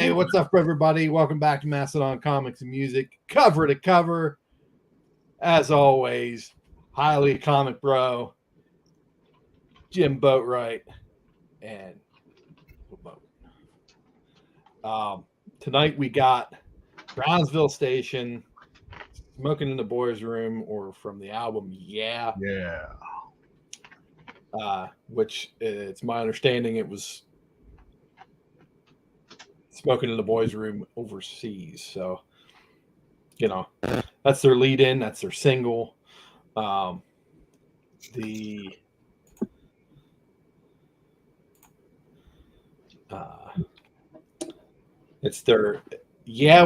Hey, what's up, everybody? Welcome back to Mastodon Comics and Music, cover to cover. As always, highly comic bro, Jim Boatwright, and tonight we got Brownesville Station, Smoking in the Boys Room, or from the album Yeah, which it's my understanding it was Smoking in the Boys Room overseas. So, you know, that's their lead in, that's their single. It's their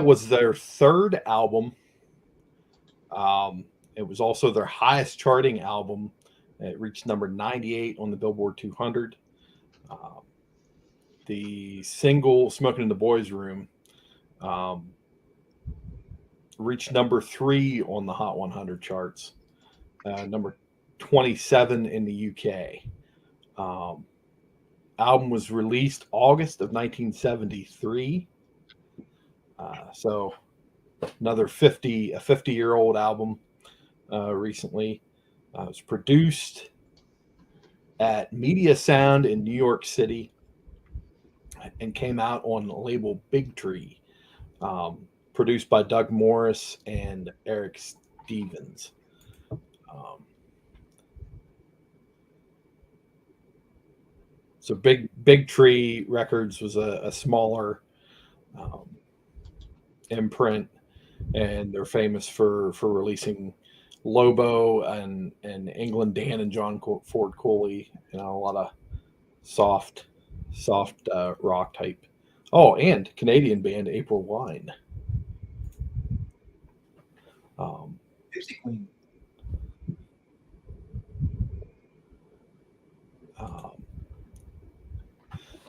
was their third album. It was also their highest charting album. It reached number 98 on the Billboard 200. The single "Smoking in the Boys Room" reached number 3 on the Hot 100 charts, number 27 in the UK. Album was released August of 1973. So another 50-year-old album recently. It was produced at Media Sound in New York City and came out on the label Big Tree, produced by Doug Morris and Eric Stevens. So Big Tree Records was a smaller imprint, and they're famous for releasing Lobo and England Dan and John Ford Cooley, a lot of soft rock type. Oh, and Canadian band April Wine. Gypsy Queen.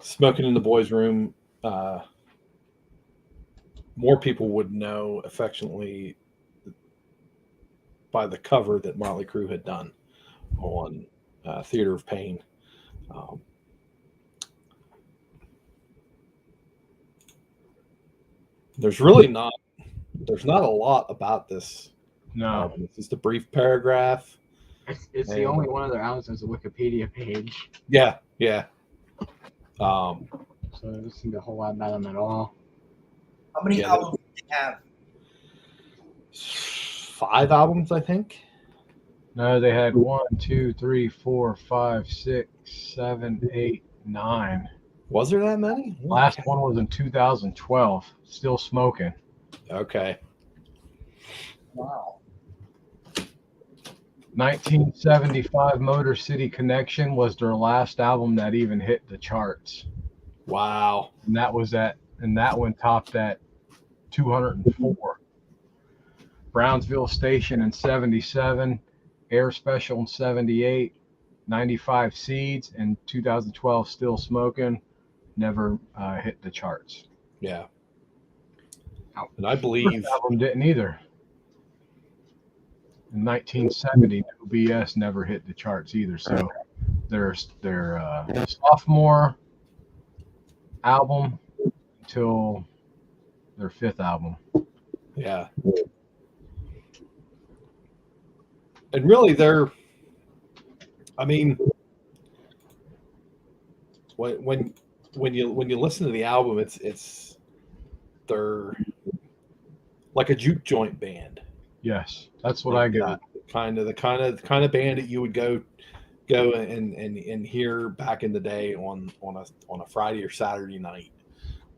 Smoking in the Boys Room. More people would know affectionately by the cover that Motley Crue had done on Theater of Pain. There's not a lot about this. No, it's just a brief paragraph. It's the only one of their albums has a Wikipedia page. Yeah. So it doesn't seem a whole lot about them at all. How many albums do you have? 5 albums, I think. No, they had 1, 2, 3, 4, 5, 6, 7, 8, 9. Was there that many? Last one was in 2012. Still Smoking. Okay. Wow. 1975 Motor City Connection was their last album that even hit the charts. Wow. And that one topped at 204. Brownesville Station in 77, Air Special in 78, 95 Seeds in 2012, Still Smoking, never hit the charts. Yeah. And I believe that album didn't either. In 1970, No BS never hit the charts either. So their sophomore album until their 5th album. Yeah. And really when you listen to the album, it's they're like a juke joint band. Yes, that's what I got. The kind of band that you would go and hear back in the day on a Friday or Saturday night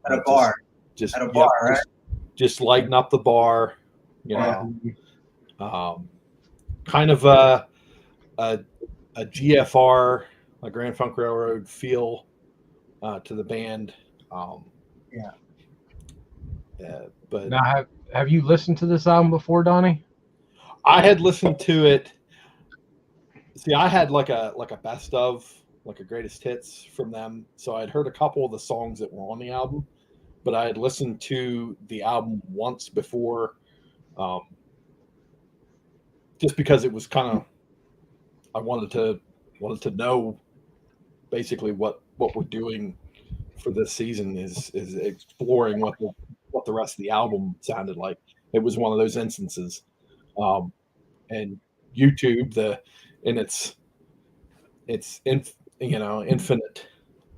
at a bar. Just at a bar, right? Just lighten up the bar, kind of a GFR, a Grand Funk Railroad feel to the band. But now, have you listened to this album before, Donnie? I had listened to it. See, I had like a best of, like a greatest hits from them. So I'd heard a couple of the songs that were on the album, but I had listened to the album once before, just because it was kind of, I wanted to know basically what we're doing for this season is exploring what the rest of the album sounded like. It was one of those instances, and YouTube infinite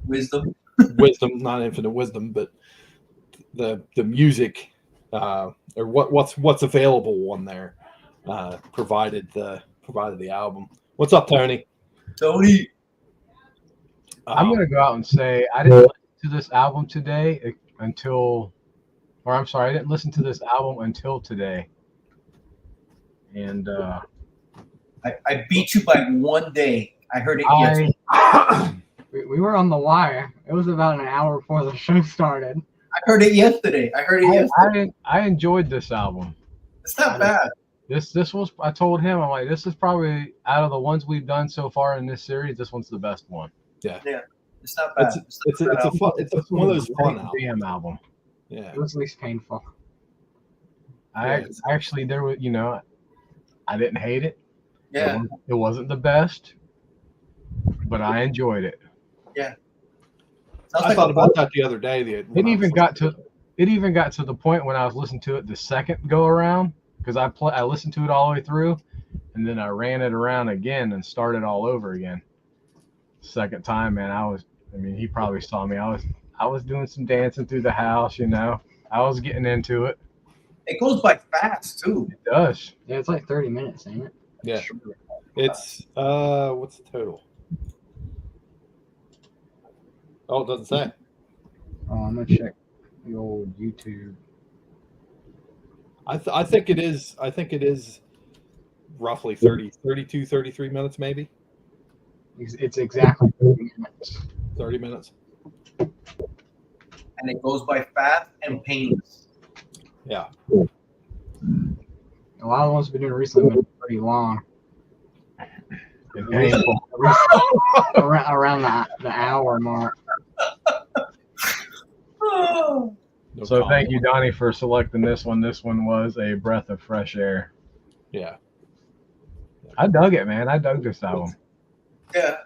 Wisdom. wisdom, not infinite wisdom, but the music or what's available on there provided the album. What's up, Tony? Tony. I'm gonna go out and say I didn't listen to this album today until I didn't listen to this album until today. And I beat you by one day. I heard it yesterday. We were on the wire. It was about an hour before the show started. I heard it yesterday. I enjoyed this album. It's not bad. This was, I told him, I'm like, this is probably out of the ones we've done so far in this series, this one's the best one. Yeah. It's not bad. It's one of those fun albums. Album. Yeah. It was least painful. I actually, there was, I didn't hate it. Yeah. It wasn't the best, but I enjoyed it. Yeah. I thought about that the other day. It even got to the point when I was listening to it the second go around, because I listened to it all the way through, and then I ran it around again and started all over again. Second time, man, he probably saw me. I was doing some dancing through the house, I was getting into it. It goes by fast too. It does. Yeah, it's like 30 minutes, ain't it? Yeah. It's what's the total? Oh, it doesn't say. Oh, I'm gonna check the old YouTube. I think it is roughly 32, 33 minutes, maybe. It's exactly 30 minutes. 30 minutes. And it goes by fast and painless. Yeah. A lot of the ones we've been doing recently have been pretty long. And painful. around the hour mark. Oh. No So problem. thank you, Donnie, for selecting this one. This one was a breath of fresh air. Yeah. I dug it, man. I dug this album. Yeah.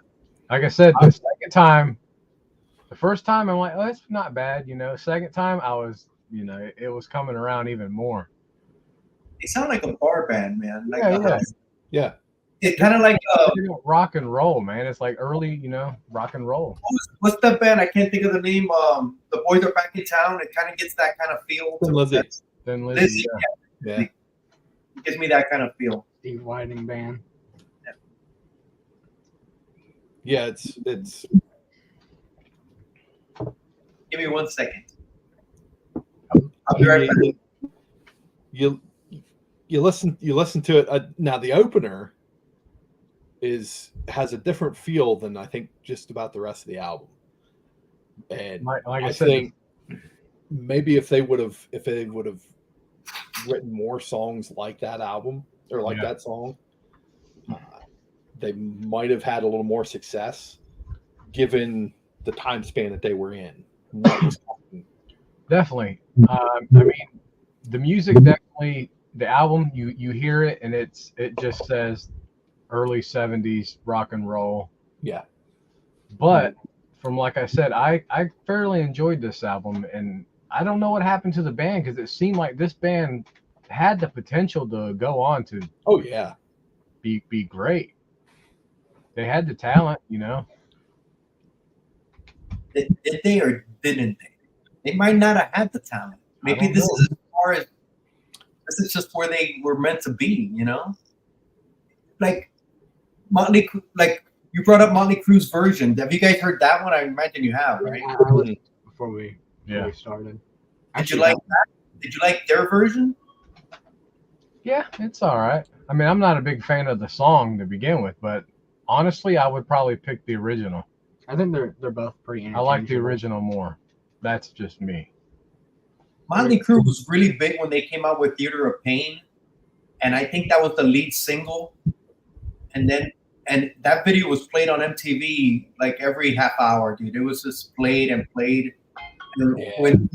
Like I said, the second time, the first time I'm like, oh, it's not bad, Second time I was, it was coming around even more. They sound like a bar band, man. Like Yeah. It's kind of like rock and roll, man. It's like early, rock and roll. what's that band? I can't think of the name. The Boys Are Back in Town. It kind of gets that kind of feel. Thin Lizzy. Then Lizzy, Yeah. It gives me that kind of feel. Steve Whiting band. Yeah, it's Give me 1 second. I'll be right back. you listen to it now. The opener has a different feel than I think just about the rest of the album. And like I I said, think maybe if they would have written more songs like that album or like that song, they might have had a little more success given the time span that they were in. definitely. The music definitely. The album, you hear it and it just says early 70s rock and roll. Yeah. But from like I said, I fairly enjoyed this album, and I don't know what happened to the band because it seemed like this band had the potential to go on to be great. They had the talent, Did they or didn't they? They might not have had the talent. Maybe this is as far as this is just where they were meant to be, Like Motley, like you brought up Motley Crue's version. Have you guys heard that one? I imagine you have, right? I listened before we started. Did you like that? Did you like their version? Yeah, it's all right. I mean, I'm not a big fan of the song to begin with, but honestly, I would probably pick the original. I think they're both pretty I like the original more. That's just me. Motley Crue was really big when they came out with Theater of Pain, and I think that was the lead single. And that video was played on MTV like every half hour, dude. It was just played and played. And when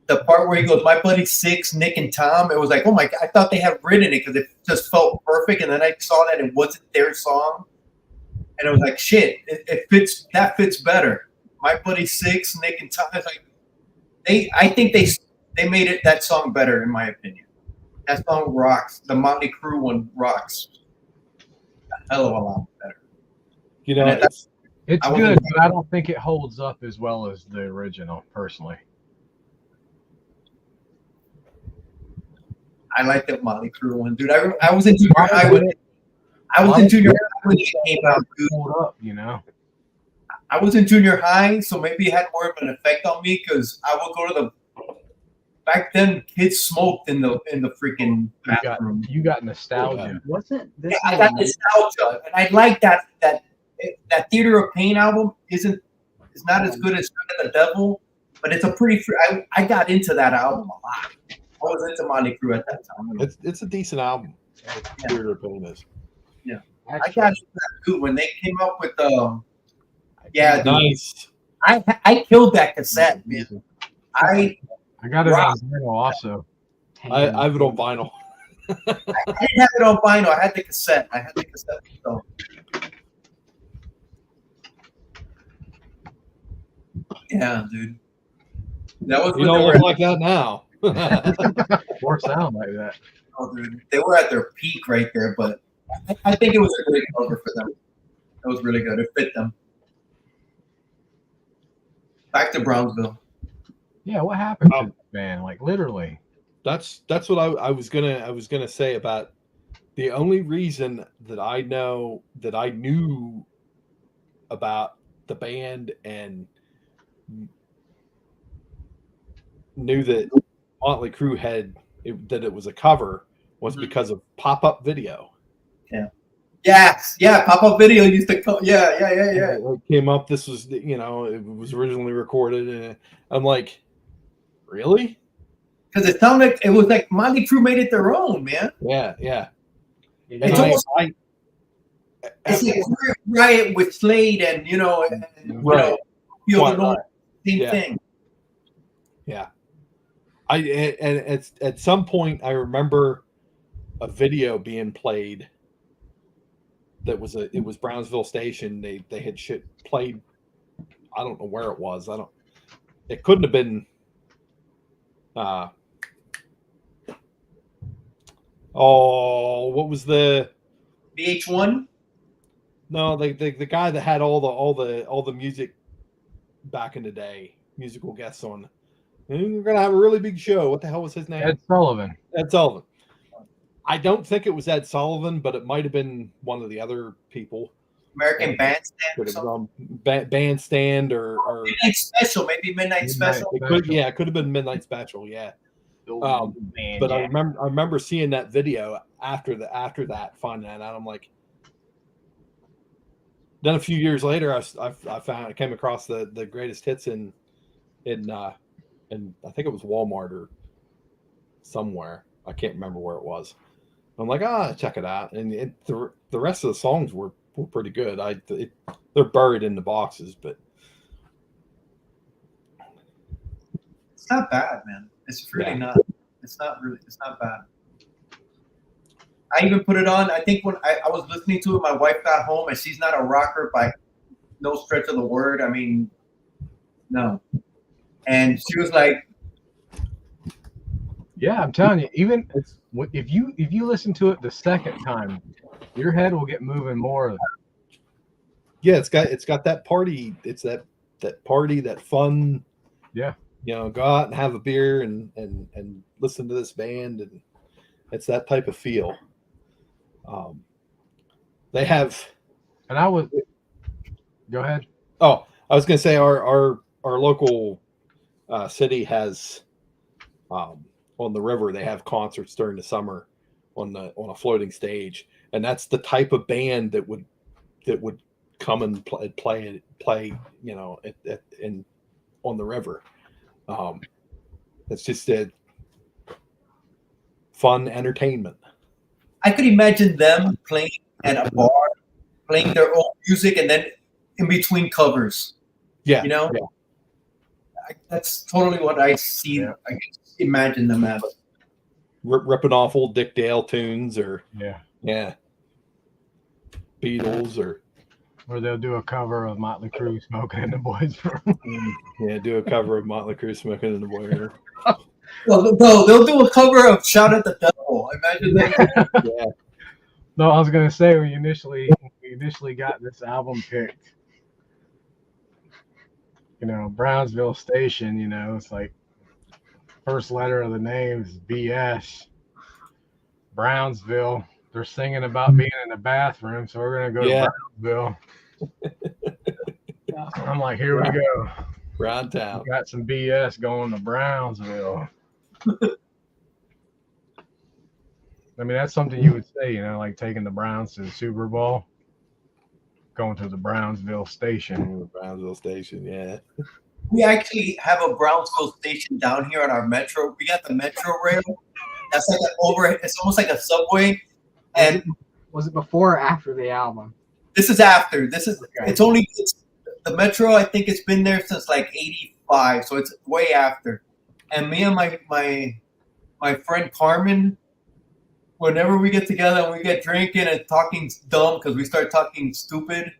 the part where he goes, "My buddy Six, Nick and Tom," it was like, oh my God, I thought they had written it because it just felt perfect. And then I saw that it wasn't their song, and it was like, shit, it fits. That fits better. My Buddy Six, Nick and Ty. Like I think they made that song better in my opinion. That song rocks. The Motley Crue one rocks. A hell of a lot better. You know, And It's I good, wasn't- but I don't think it holds up as well as the original, personally. I like that Motley Crue one, dude. I was in junior high when it came out, dude. Hold up, you know. I was in junior high, so maybe it had more of an effect on me because I would go to the. Back then, kids smoked in the freaking bathroom. You got nostalgia. Wasn't this? Yeah, I got nostalgia, and I like that Theater of Pain album is not as good as Son of the Devil, but it's a pretty. I got into that album a lot. I was into Motley Crue at that time. it's a decent album. Theater of Pain is. I got into that too when they came up with yeah, dude, Nice. I killed that cassette, man. I I got it on vinyl also. I have it on vinyl. didn't have it on vinyl. I had the cassette. So. Yeah, dude. That was You don't look like that now. Or sound like that. Oh, dude. They were at their peak right there, but I think it was a great cover for them. It was really good. It fit them. Back to Brownsville. Yeah, what happened to this band? Like literally. That's what I was gonna say about the only reason that I knew about the band and knew that Motley Crue that it was a cover was because of Pop-Up Video. Yeah, pop-up video used to come. Yeah. It came up. This was, it was originally recorded, and I'm like, really? Because it sounded like it was like Motley Crue made it their own, man. Yeah. It's almost it's like Riot with Slade and Right. Feel the Noise, same thing. Yeah. And at some point I remember a video being played that it was Brownsville Station. They had played. I don't know where it was. It couldn't have been what was the VH1? No, the guy that had all the music back in the day, musical guests on. And we're gonna have a really big show. What the hell was his name? Ed Sullivan. Ed Sullivan. I don't think it was Ed Sullivan, but it might have been one of the other people. American Bandstand or something? Bandstand or Midnight Special, maybe Midnight Special. It could have been Midnight Special, yeah. But I remember seeing that video after that, finding that out. I'm like, then a few years later, I came across the greatest hits in I think it was Walmart or somewhere. I can't remember where it was. I'm like, check it out, and the rest of the songs were pretty good. They're buried in the boxes, but it's not bad, man. It's really not. It's not bad. I even put it on. I think when I was listening to it, my wife got home, and she's not a rocker by no stretch of the word. I mean, no. And she was like, "Yeah, I'm telling you, even if you listen to it the second time, your head will get moving more." Yeah, it's got that party. It's that party, that fun. Yeah. Go out and have a beer and listen to this band, and it's that type of feel. They have, and I was. Go ahead. Oh, I was going to say our local city has on the river. They have concerts during the summer on a floating stage, and that's the type of band that would come and play on the river. It's just a fun entertainment. I could imagine them playing at a bar, playing their own music, and then in between covers. Yeah, that's totally what I see. Yeah. I can imagine them as ripping off old Dick Dale tunes, or yeah, Beatles, or Or they'll do a cover of Motley Crue "Smoking in the Boys' Room." Yeah, do a cover of Motley Crue "Smoking in the Boiler." Well, no, they'll do a cover of "Shout at the Devil." Imagine that. Yeah, No, I was gonna say when we initially got this album picked, Brownsville Station, it's like first letter of the name is BS. Brownsville. They're singing about being in the bathroom, so we're gonna go Yeah. to Brownsville. I'm like, here we go. Brown Town. We got some BS going to Brownsville. I mean, that's something you would say, like taking the Browns to the Super Bowl, going to the Brownsville Station. Brownsville Station, yeah. We actually have a Brownsville station down here on our metro. We got the metro rail. That's like it's almost like a subway. And Was it before or after the album? this is after. Okay. It's the metro. I think it's been there since like '85, so it's way after. And me and my friend Carmen, whenever we get together and we get drinking and talking dumb because we start talking stupid,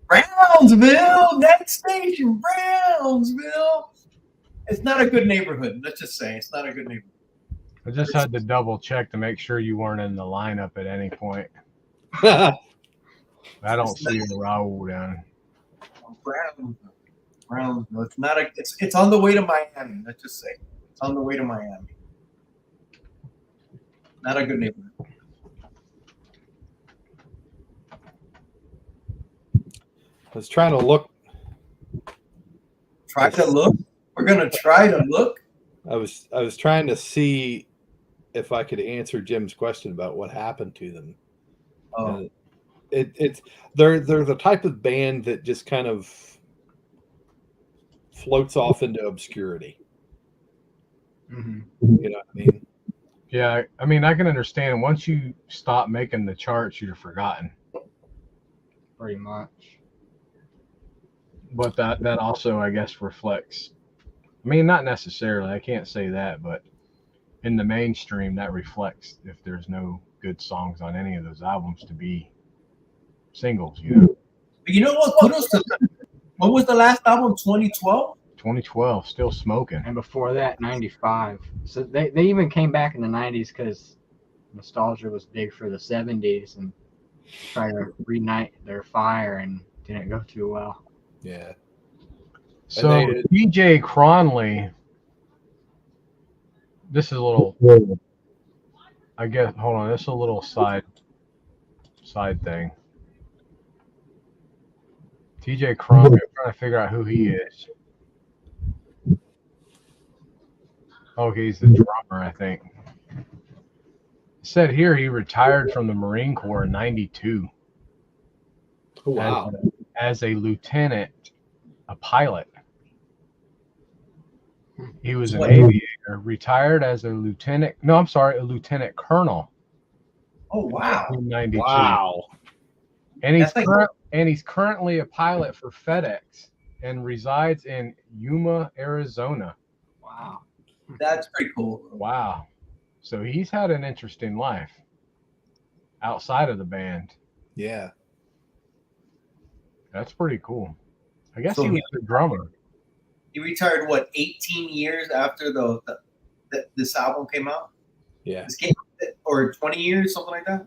Brownsville, next station, Brownsville. It's not a good neighborhood. Let's just say it's not a good neighborhood. I just had to double check to make sure you weren't in the lineup at any point. I don't see the Raul down. Brownsville. It's not it's on the way to Miami. Let's just say it's on the way to Miami. Not a good neighborhood. I was trying to look. Try to look. We're gonna try to look. I was trying to see if I could answer Jim's question about what happened to them. Oh. They're the type of band that just kind of floats off into obscurity. Mm-hmm. You know what I mean? Yeah, I mean, I can understand once you stop making the charts, you're forgotten. Pretty much. But that also, I guess, reflects. I mean, not necessarily. I can't say that, but in the mainstream, that reflects if there's no good songs on any of those albums to be singles. But you know what? Kudos to them. When was the last album? 2012. 2012, still smoking. And before that, 95. So they even came back in the 90s because nostalgia was big for the 70s and tried to reignite their fire and didn't go too well. Yeah. So they- DJ Cronley, this is a little, I guess, hold on, this is a little side thing. TJ Cronley, I'm trying to figure out who he is. Okay, he's the drummer, I think. It said here he retired from the Marine Corps in 92. Oh, wow. As a lieutenant, a pilot. He was an aviator, retired as a lieutenant. No, I'm sorry, a lieutenant colonel. Oh wow! In 92. Wow. And he's currently a pilot for FedEx and resides in Yuma, Arizona. Wow. That's pretty cool. Wow. So he's had an interesting life outside of the band. Yeah. That's pretty cool. I guess So he was the drummer. He retired 18 years after this album came out? Yeah. This came or 20 years, something like that.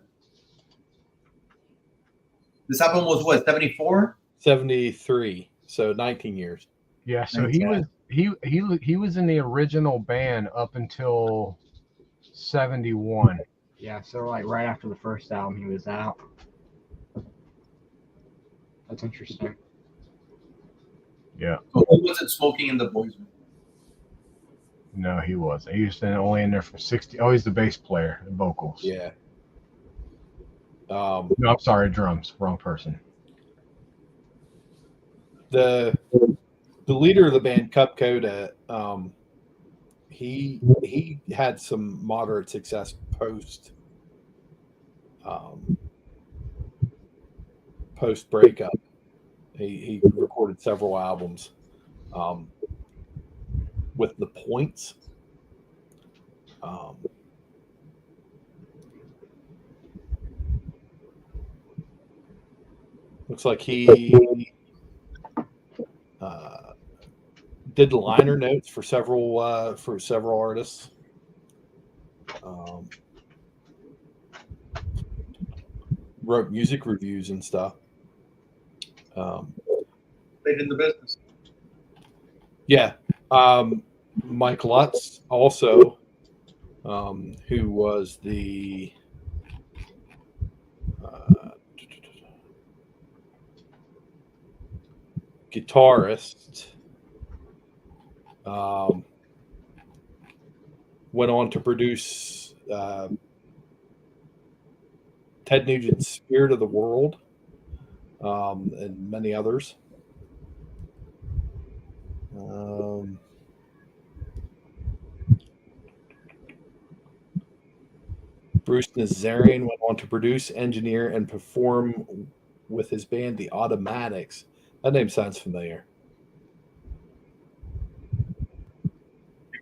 This album was what, 74? 73. So 19 years. Yeah, so he was in the original band up until 71. Yeah, so like right after the first album he was out. That's interesting. Yeah. So who wasn't smoking in the boys' room? No, he wasn't. He was only in there for 60. Oh, he's the bass player, the vocals. Yeah. No, I'm sorry, drums. Wrong person. The leader of the band, Cup Coda, he had some moderate success post breakup. He recorded several albums with the Points. Looks like he did the liner notes for several artists. Wrote music reviews and stuff. Played in the business. Yeah. Mike Lutz also, who was the guitarist, went on to produce Ted Nugent's Spirit of the World, and many others. Bruce Nazarian went on to produce, engineer, and perform with his band, The Automatics. That name sounds familiar.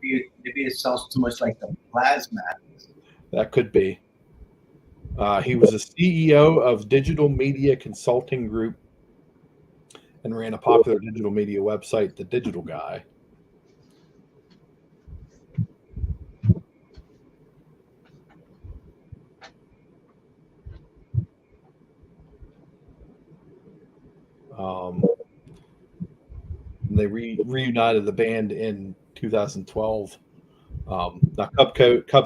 Maybe it sounds too much like the Plasmatics. That could be. He was a CEO of Digital Media Consulting Group and ran a popular digital media website, The Digital Guy. They reunited the band in 2012. Now Cub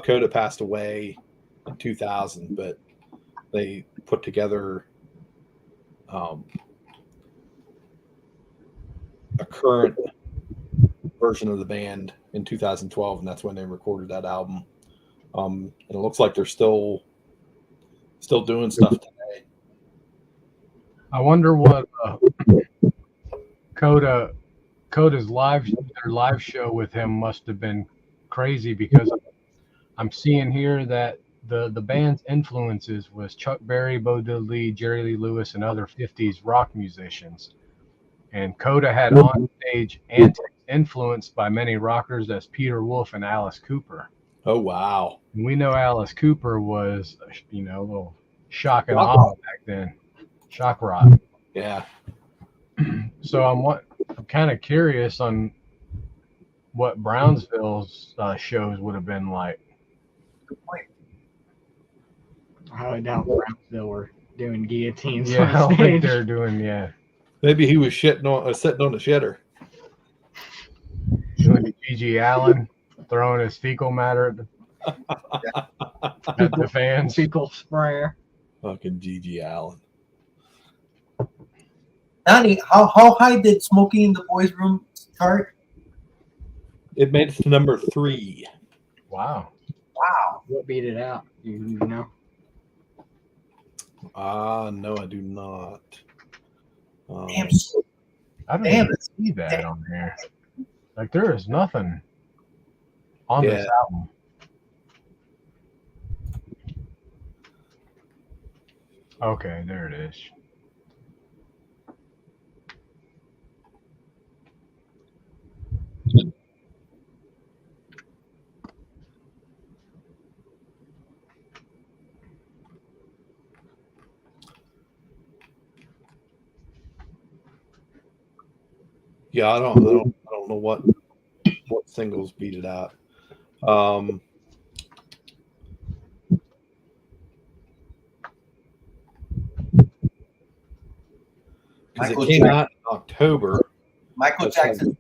Coda passed away in 2000, but they put together a current version of the band in 2012, and that's when they recorded that album. And it looks like they're still doing stuff today. I wonder what Coda's live show with him must have been crazy, because I'm seeing here that the band's influences was Chuck Berry, Bo Diddley, Jerry Lee Lewis, and other 50s rock musicians. And Coda had on stage antics influenced by many rockers as Peter Wolf and Alice Cooper. Oh, wow. And we know Alice Cooper was, a little shock and awe back then. Shock rock. Yeah. So I'm kind of curious on what Brownsville's shows would have been like. Good point. I highly doubt Brownsville were doing guillotines. Yeah, I on don't think stage. they're doing, yeah. Maybe he was sitting on the shitter. Doing G.G. Allen, throwing his fecal matter at the fans. Fecal sprayer. Fucking G.G. Allen. Donnie, how high did Smoking in the Boys' Room chart? It made it to number 3. Wow. Wow. What beat it out? You know? No, I do not. Damn. I don't Damn, even see that on here. Like, there is nothing on this album. Okay, there it is. Yeah, I don't know what singles beat it out. Because it came out in October. Michael Jackson.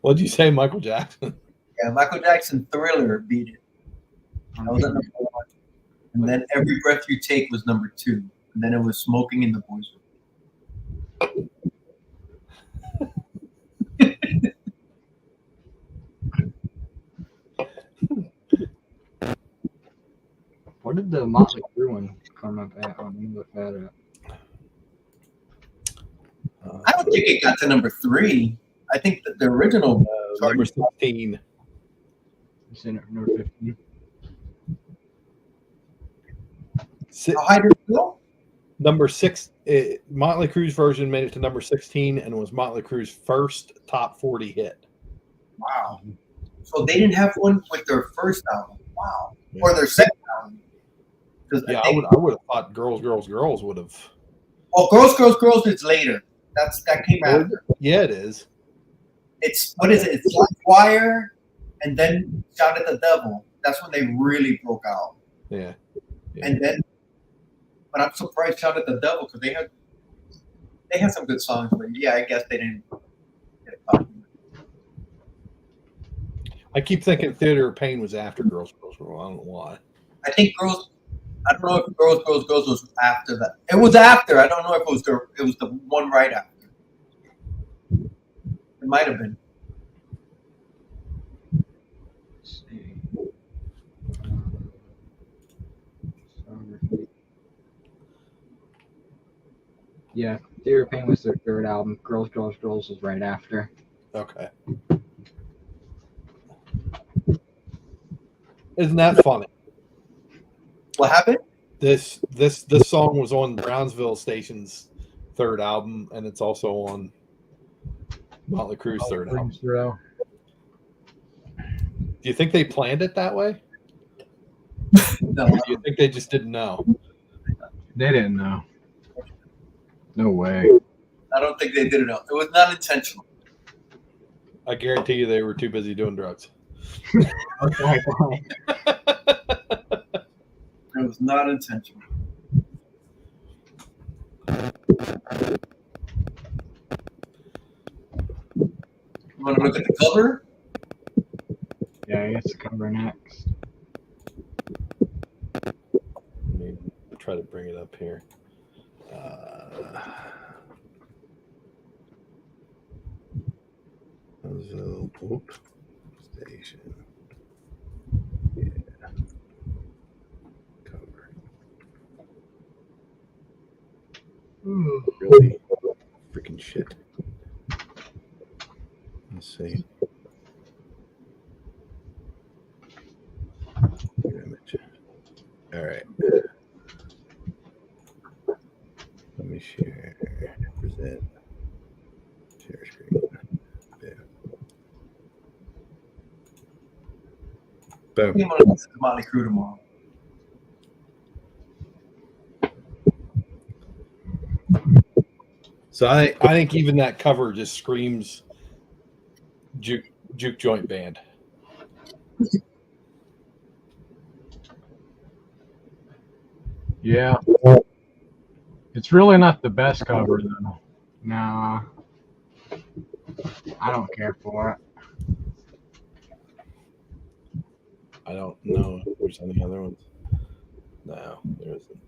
What'd you say, Michael Jackson? Yeah, Michael Jackson Thriller beat it. That was at number 1. And then Every Breath You Take was number 2. And then it was Smoking in the Boys' Room. What did the Motley Crue one come up at? Let me look that up. I don't think it got to number 3. I think that the original number 16. It's in number 15. How high did it go? Number 6. Motley Crue's version made it to number 16 and was Motley Crue's first top 40 hit. Wow. So they didn't have one with their first album. Wow. Yeah. Or their second album. Yeah, I would have thought Girls, Girls, Girls would have. Oh, Girls, Girls, Girls is later. That came after. Yeah, it is. It's what is it? It's Live Wire, and then Shout at the Devil. That's when they really broke out. Yeah. And then, but I'm surprised Shout at the Devil because they had some good songs, but yeah, I guess they didn't get popular. I keep thinking Theater of Pain was after Girls, Girls, Girls. I don't know why. I think I don't know if Girls, Girls, Girls was after that. It was after. I don't know if it was the one right after. It might have been. Let's see. Yeah, Theater of Pain was their third album. Girls, Girls, Girls was right after. Okay. Isn't that funny? What happened? This song was on Brownesville Station's third album, and it's also on Motley Crue's third album. Bro. Do you think they planned it that way? No, Or do you think they just didn't know? They didn't know. No way. I don't think they did it. It was not intentional. I guarantee you they were too busy doing drugs. Okay, fine. It was not intentional. You want to look at the cover? Yeah, I guess the cover next. Let me try to bring it up here. Oops. Station. Yeah. Cover. Really? Freaking shit. Let's see. Image. All right. Let me share. Present. Share screen. Yeah. Boom. I'm going to listen to Motley Crue tomorrow. So I think even that cover just screams juke joint band. Yeah. It's really not the best cover, though. No, I don't care for it. I don't know if there's any other ones. No, there isn't.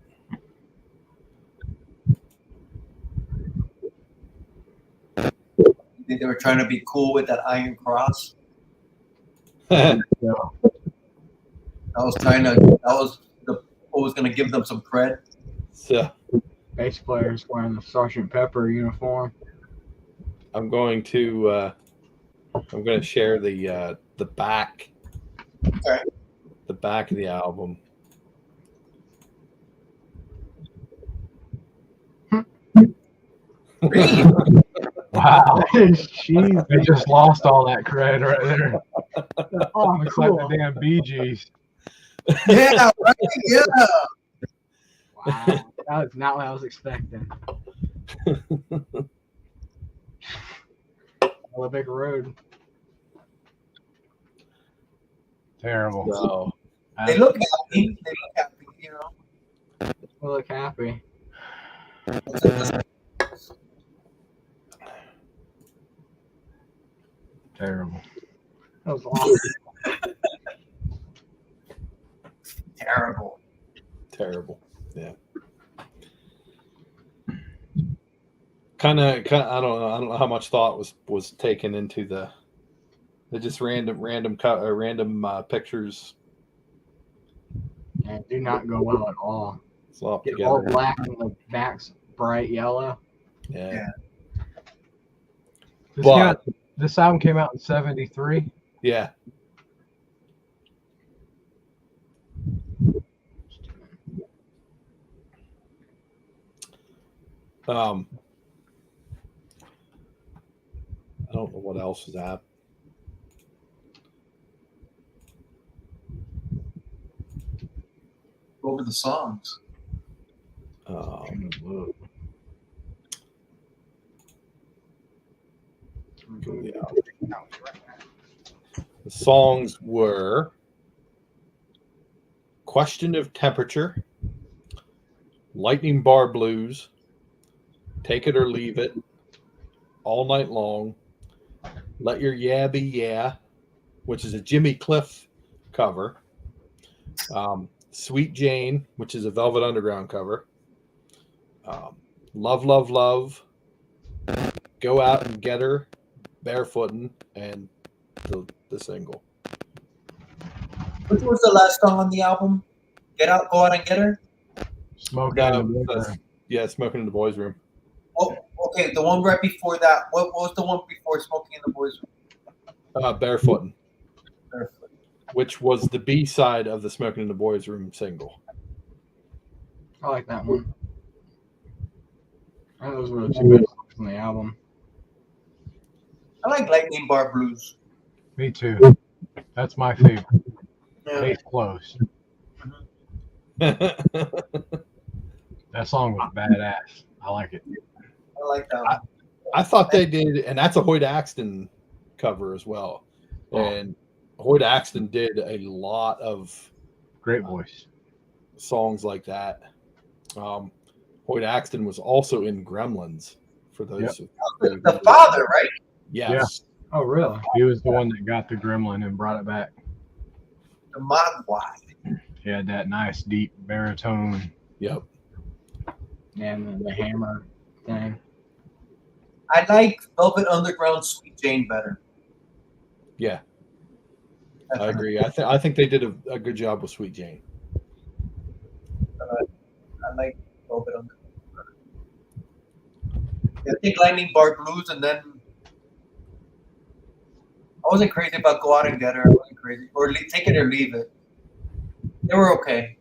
You think they were trying to be cool with that iron cross? Yeah. What was going to give them some cred. So Bass player's wearing the Sergeant Pepper uniform. I'm going to share the back. Okay. The back of the album. Really? Wow. Jeez. They just lost all that cred right there. Oh, Looks cool. like the damn Bee Gees. Yeah, right? Yeah. Wow, that was not what I was expecting. Olympic Road. Terrible. So They look happy. You know. We look happy. Terrible. That was awesome. Terrible. terrible. Yeah. Kind of. I don't know. I don't know how much thought was taken into the just random pictures. Yeah, do not go well at all. Slop Get all together. black and the back's bright yellow. Yeah. This album came out in '73. Yeah. I don't know what else is that. over the songs. The songs were Question of Temperature, Lightning Bar Blues, Take It or Leave It, All Night Long, Let Your Yeah Be Yeah, which is a Jimmy Cliff cover, Sweet Jane, which is a Velvet Underground cover, Love, Love, Love, Go Out and Get Her, Barefootin', and the single. Which was the last song on the album? Go Out and Get Her? Smoking in the boys' room. Yeah, Smoking in the Boys' Room. Oh, okay. The one right before that. What was the one before Smoking in the Boys' Room? Barefootin', Barefoot. which was the B-side of the Smoking in the Boys' Room single. I like that one. Those were the two best songs on the album. I like Lightning Bar Blues. Me too. That's my favorite. Yeah. Case closed. That song was badass. I like it. I like that one. I thought they did, and that's a Hoyt Axton cover as well. And Hoyt Axton did a lot of Great voice. songs like that. Hoyt Axton was also in Gremlins, for those The father, right? Yes. Oh, really? He was the one that got the gremlin and brought it back. The Mogwai. He had that nice deep baritone. Yep. And the hammer thing. I like Velvet Underground Sweet Jane better. Yeah. I agree. I think they did a good job with Sweet Jane. I like Velvet Underground better. I think Lightning Bar Blues, and then I wasn't crazy about Go Out and Get Her. I wasn't crazy. Or Take It or Leave It. They were okay.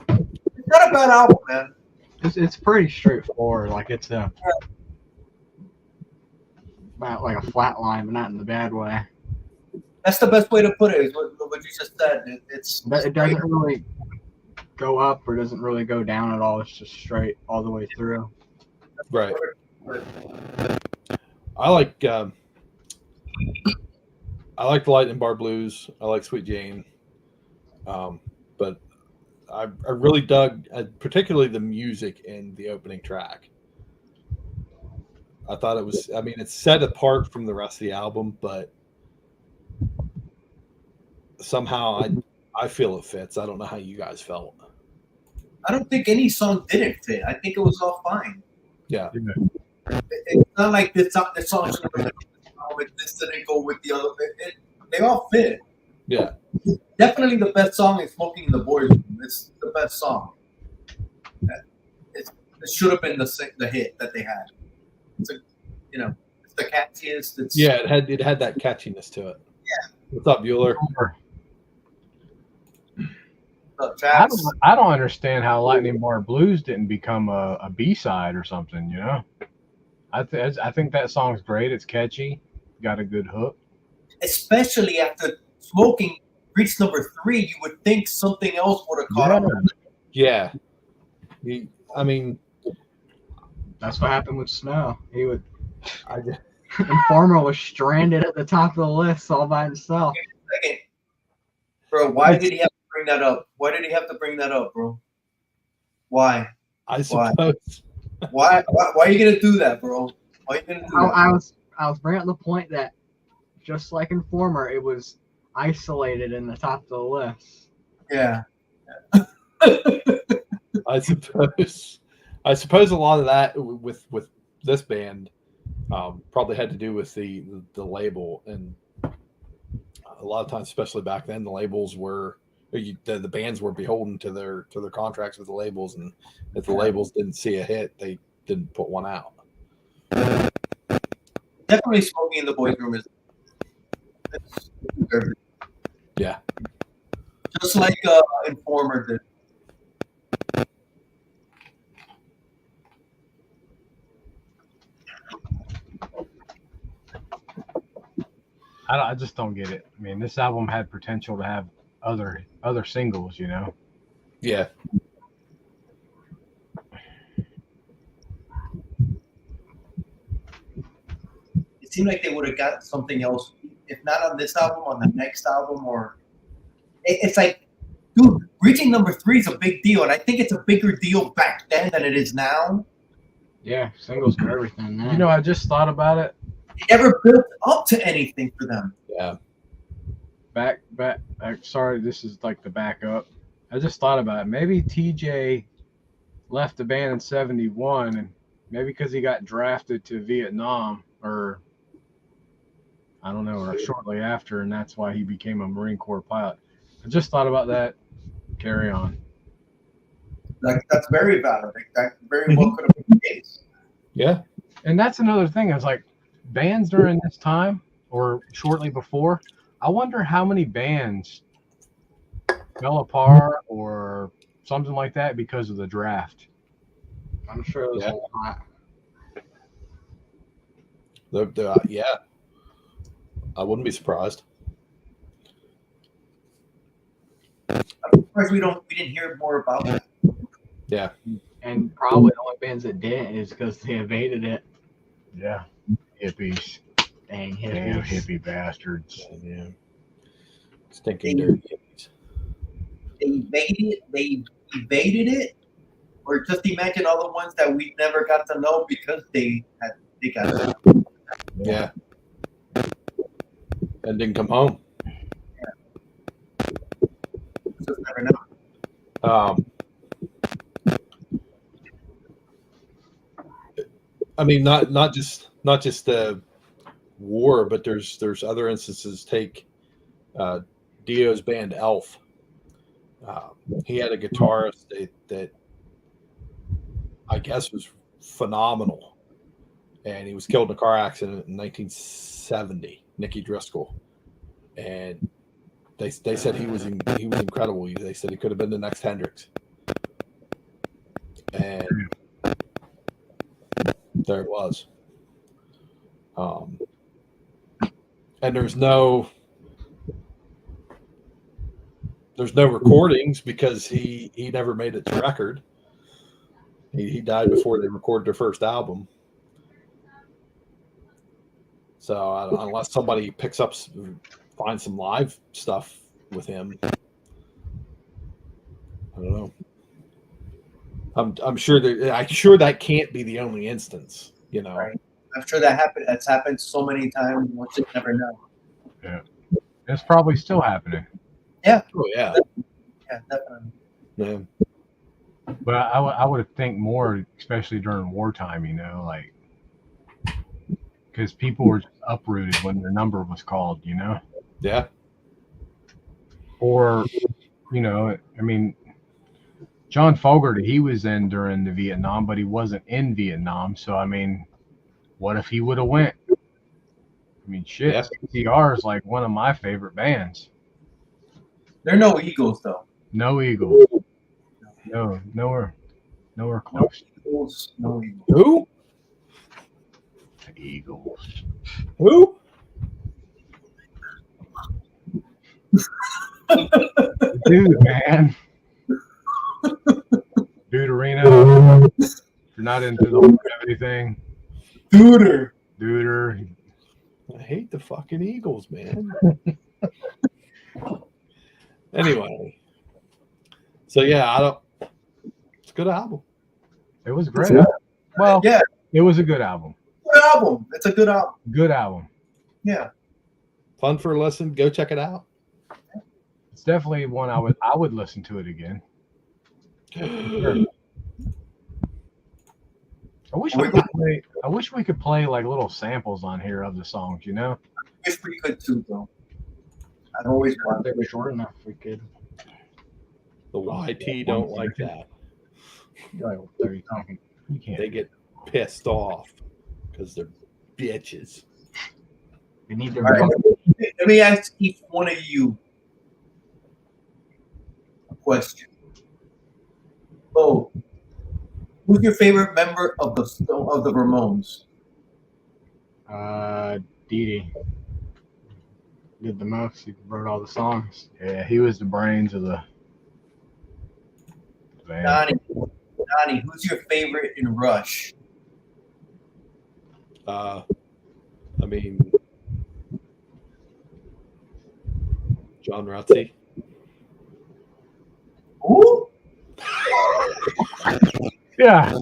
It's not a bad album, man. It's pretty straightforward. Like it's about like a flat line, but not in the bad way. That's the best way to put it. Is what you just said. It doesn't really go up or doesn't really go down at all. It's just straight all the way through. Right. I like the Lightning Bar Blues. I like Sweet Jane. But I really dug particularly the music in the opening track. I thought it was, I mean, it's set apart from the rest of the album, but somehow I feel it fits. I don't know how you guys felt. I don't think any song didn't fit. I think it was all fine. Yeah. It's not like this song this didn't go with the other. They all fit. Yeah. Definitely the best song is Smoking in the Boys' Room. It's the best song. It should have been the hit that they had. It's it's the catchiest. It had that catchiness to it. Yeah. What's up, Bueller? I don't understand how Lightning Bar Blues didn't become a B-side or something, you know? I think that song's great. It's catchy. Got a good hook. Especially after Smoking reached number 3, you would think something else would have caught up. Yeah. I mean, that's what happened with Snow. Informer was stranded at the top of the list all by himself. Second. Bro, why did he have to bring that up? Why did he have to bring that up, bro? Why? I suppose. Why are you gonna do that, bro? Why are you gonna do that? I was bringing up the point that just like Informer, it was isolated in the top of the list. Yeah. I suppose a lot of that with this band probably had to do with the label, and a lot of times, especially back then, the labels were the bands were beholden to their contracts with the labels, and if the labels didn't see a hit, they didn't put one out. Definitely Smoking in the Boys' Room is. Yeah. Just like Informer did. I just don't get it. I mean, this album had potential to have other singles, you know? Yeah. it seemed like they would have got something else, if not on this album, on the next album, or it's like, dude, reaching number 3 is a big deal, and I think it's a bigger deal back then than it is now. Yeah, singles were everything then. You know, I just thought about it. It never built up to anything for them. Yeah. Back. Sorry, this is like the backup. I just thought about it. Maybe TJ left the band in '71, and maybe because he got drafted to Vietnam, or I don't know, or shortly after, and that's why he became a Marine Corps pilot. I just thought about that. Carry on. Like, that's very valid. Like, that very well could have been the case. Yeah. And that's another thing. I was like, bands during this time or shortly before, I wonder how many bands fell apart or something like that because of the draft. I'm sure it was a lot. Yeah. I wouldn't be surprised. I'm surprised we didn't hear more about that. Yeah. And probably the only bands that didn't is because they evaded it. Yeah. Hippies. Dang Damn hippies. hippie bastards. Yeah. Stinking dirty hippies. They evaded it, or just imagine all the ones that we never got to know because they got it. Yeah. And didn't come home. Just never know. I mean, not just the war, but there's other instances. Take Dio's band Elf. He had a guitarist that I guess was phenomenal, and he was killed in a car accident in 1970. Nicky Driscoll, and they said he was incredible. They said he could have been the next Hendrix, and there it was. And there's no recordings because he never made it to record. He died before they recorded their first album. So unless somebody finds some live stuff with him, I don't know. I'm sure that can't be the only instance, you know. Right. I'm sure that happened. That's happened so many times. We'll just never know. Yeah. It's probably still happening. Yeah. Oh yeah. Yeah, definitely. Yeah. But I would think more, especially during wartime, you know, like, because people were just uprooted when their number was called, you know? Yeah. Or, you know, I mean, John Fogerty, he was in during the Vietnam, but he wasn't in Vietnam. So, I mean, what if he would have went? I mean, shit, Yeah. CCR is like one of my favorite bands. They're no Eagles, though. No Eagles. No, nowhere close. Eagles, no Eagles. Who? The Eagles. Who? Dude, man. Deuterino. If you're not into the longevity thing. Duder. Deuter. I hate the fucking Eagles, man. Anyway. So yeah, it's a good album. It was great. Well, Yeah. It was a good album. Good album. It's a good album. Good album. Yeah. Fun for a listen. Go check it out. It's definitely one I would listen to it again. Sure. I wish we could play like little samples on here of the songs, you know? Wish we could too, though. I've always If wanted. they were short enough, we could. The YT don't like that. Like 30 seconds. You can't. They get pissed off because they're bitches. We need to. All right. Let me ask each one of you a question. Oh, who's your favorite member of the Ramones? Dee Dee did the most. He wrote all the songs. Yeah, he was the brains of the band. Donnie, who's your favorite in Rush? I mean, John Rutsey. Who? Yeah.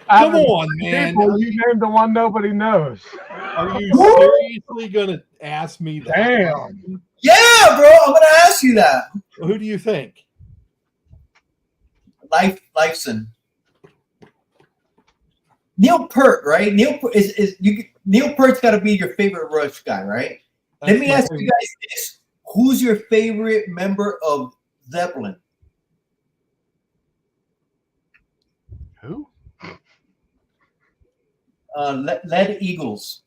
Come on, man. People, you named the one nobody knows. Are you seriously gonna ask me that? Damn. Yeah, bro. I'm gonna ask you that. Who do you think? Lifeson. Neil Peart, right? Neil Peart's got to be your favorite Rush guy, right? Let me ask you guys this: who's your favorite member of Zeppelin? Who? Lead Eagles.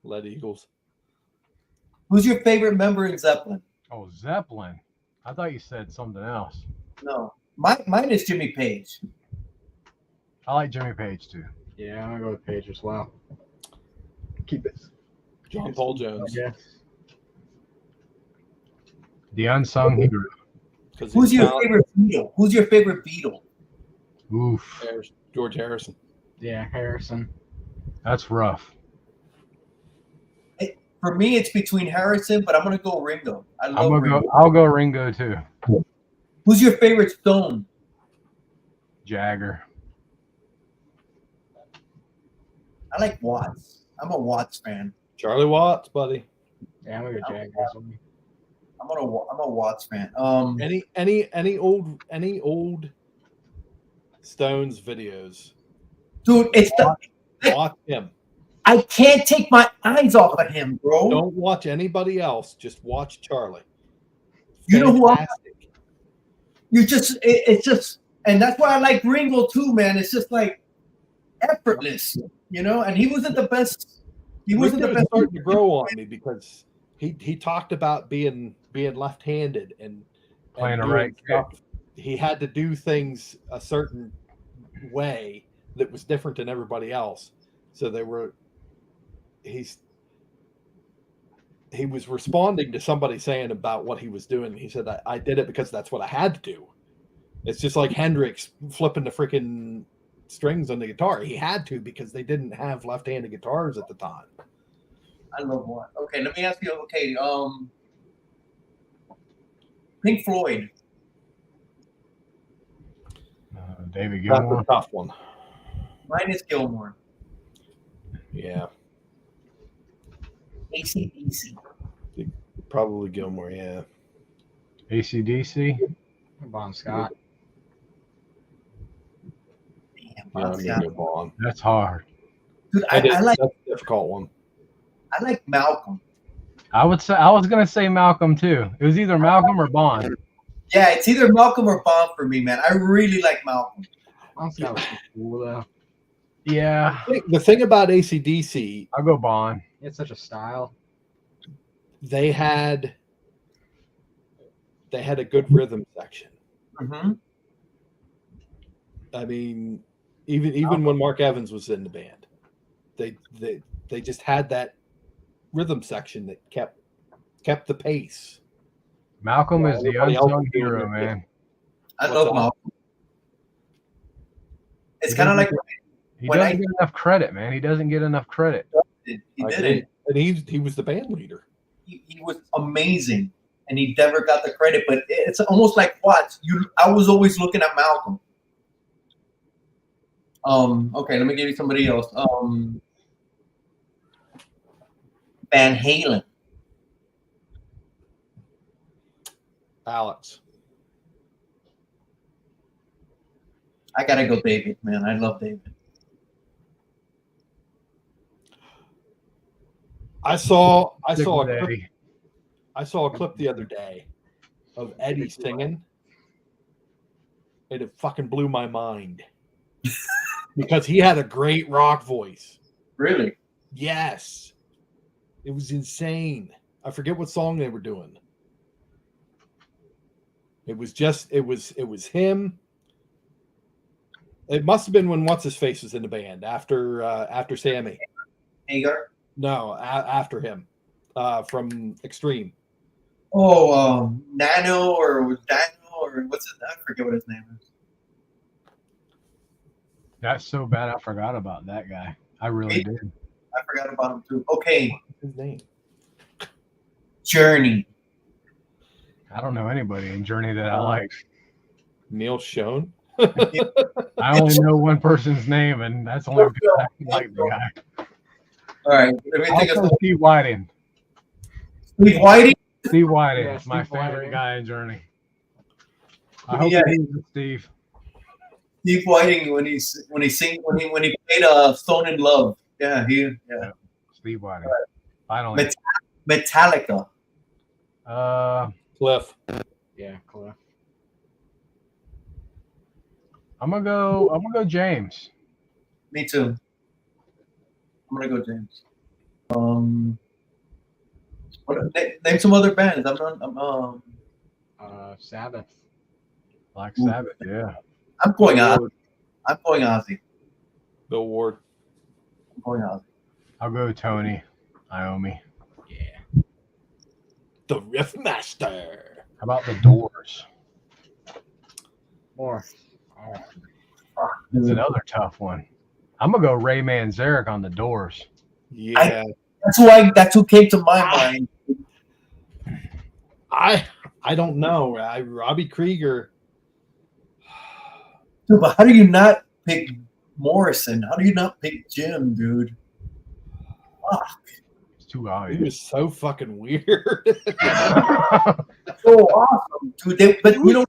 Lead Eagles. Who's your favorite member in Zeppelin? Oh, Zeppelin. I thought you said something else. No, mine is Jimmy Page. I like Jimmy Page too. Yeah, I'm gonna go with Page as well. Keep it. John Paul Jones. Yes. The unsung hero. Who's your favorite Beatle? Who's your favorite Beatle? Oof. George Harrison. Yeah, Harrison. That's rough. For me, it's between Harrison, but I'm gonna go Ringo. I'll go Ringo too. Who's your favorite Stone? Jagger. I like Watts. I'm a Watts fan. Charlie Watts, buddy. Yeah, I'm gonna go Jaggers. I'm a Watts fan. Any old Stones videos. Dude, Watch him. I can't take my eyes off of him, bro. Don't watch anybody else. Just watch Charlie. You know who Fantastic. it's just, and that's why I like Ringo too, man. It's just like effortless, you know. And he wasn't the best. He wasn't the best. Starting to grow on me because he talked about being left-handed and Playing a doing right stuff. He had to do things a certain way that was different than everybody else. So he was responding to somebody saying about what he was doing. He said, I did it because that's what I had to do. It's just like Hendrix flipping the freaking strings on the guitar. He had to because they didn't have left-handed guitars at the time. I love one. Okay, let me ask you. Okay, Pink Floyd. David That's Gilmour. a tough one. Mine is Gilmore. Yeah, AC/DC. probably Gilmore. Yeah, AC/DC. Bon Scott. Damn, yeah, Bon I'm Scott. gonna go Vaughn. That's hard. Dude, I like that's a difficult one. I like Malcolm. I was gonna say Malcolm too. It was either Malcolm or Bond. Yeah, it's either Malcolm or Bon for me, man. I really like Malcolm. Bon Scott was cool though. Yeah, The thing about AC/DC, I'll go Bond. It's such a style. they had a good rhythm section. Mm-hmm. I mean, even when Mark Evans was in the band, they just had that rhythm section that kept the pace. Malcolm is the everybody else unsung was doing hero, their man. thing. I What's love that? Malcolm. It's He kind of like doesn't- He when doesn't I- get enough credit, man. He doesn't get enough credit. he I did agree. it. And he was the band leader. He was amazing, and he never got the credit. But it's almost like Watts. I was always looking at Malcolm. Okay, let me give you somebody else. Van Halen. Alex. I gotta go David, man. I love David. I saw a Sick clip, day. the other day of Eddie singing, and it fucking blew my mind because he had a great rock voice. Really? Yes, it was insane. I forget what song they were doing. It was him. It must have been when what's his face was in the band after Sammy. Hagar. No, after him, from Extreme. Oh, Nano or Daniel or what's it? I forget what his name is. That's so bad. I forgot about that guy. I really did. I forgot about him too. Okay, His name. Journey. I don't know anybody in Journey that I like. Neil Schoen. I only know one person's name, and that's only because I like the guy. All right, let me think Also, of Steve Whiting. Steve Whiting. Steve Whiting, Yeah, my Steve favorite Whiting. guy in Journey. I hope Yeah. he was Steve. Steve Whiting when he played Stone in Love. Yeah, Steve Whiting. Finally. Metallica. Cliff. Yeah, Cliff. I'm gonna go James. Me too. I'm gonna go James. Name some other bands. Sabbath. Black Sabbath, yeah. I'm going Ozzy. I'm going Ozzy. Bill Ward. I'm going Ozzy. I'll go Tony Iommi. Yeah. The Riff Master. How about the Doors? More. That's another tough one. I'm gonna go Ray Manzarek on the Doors. Yeah. That's who came to my mind. I don't know. Robbie Krieger. Dude, but how do you not pick Morrison? How do you not pick Jim, dude? It's too He obvious. was so fucking weird. So awesome, dude. But you know,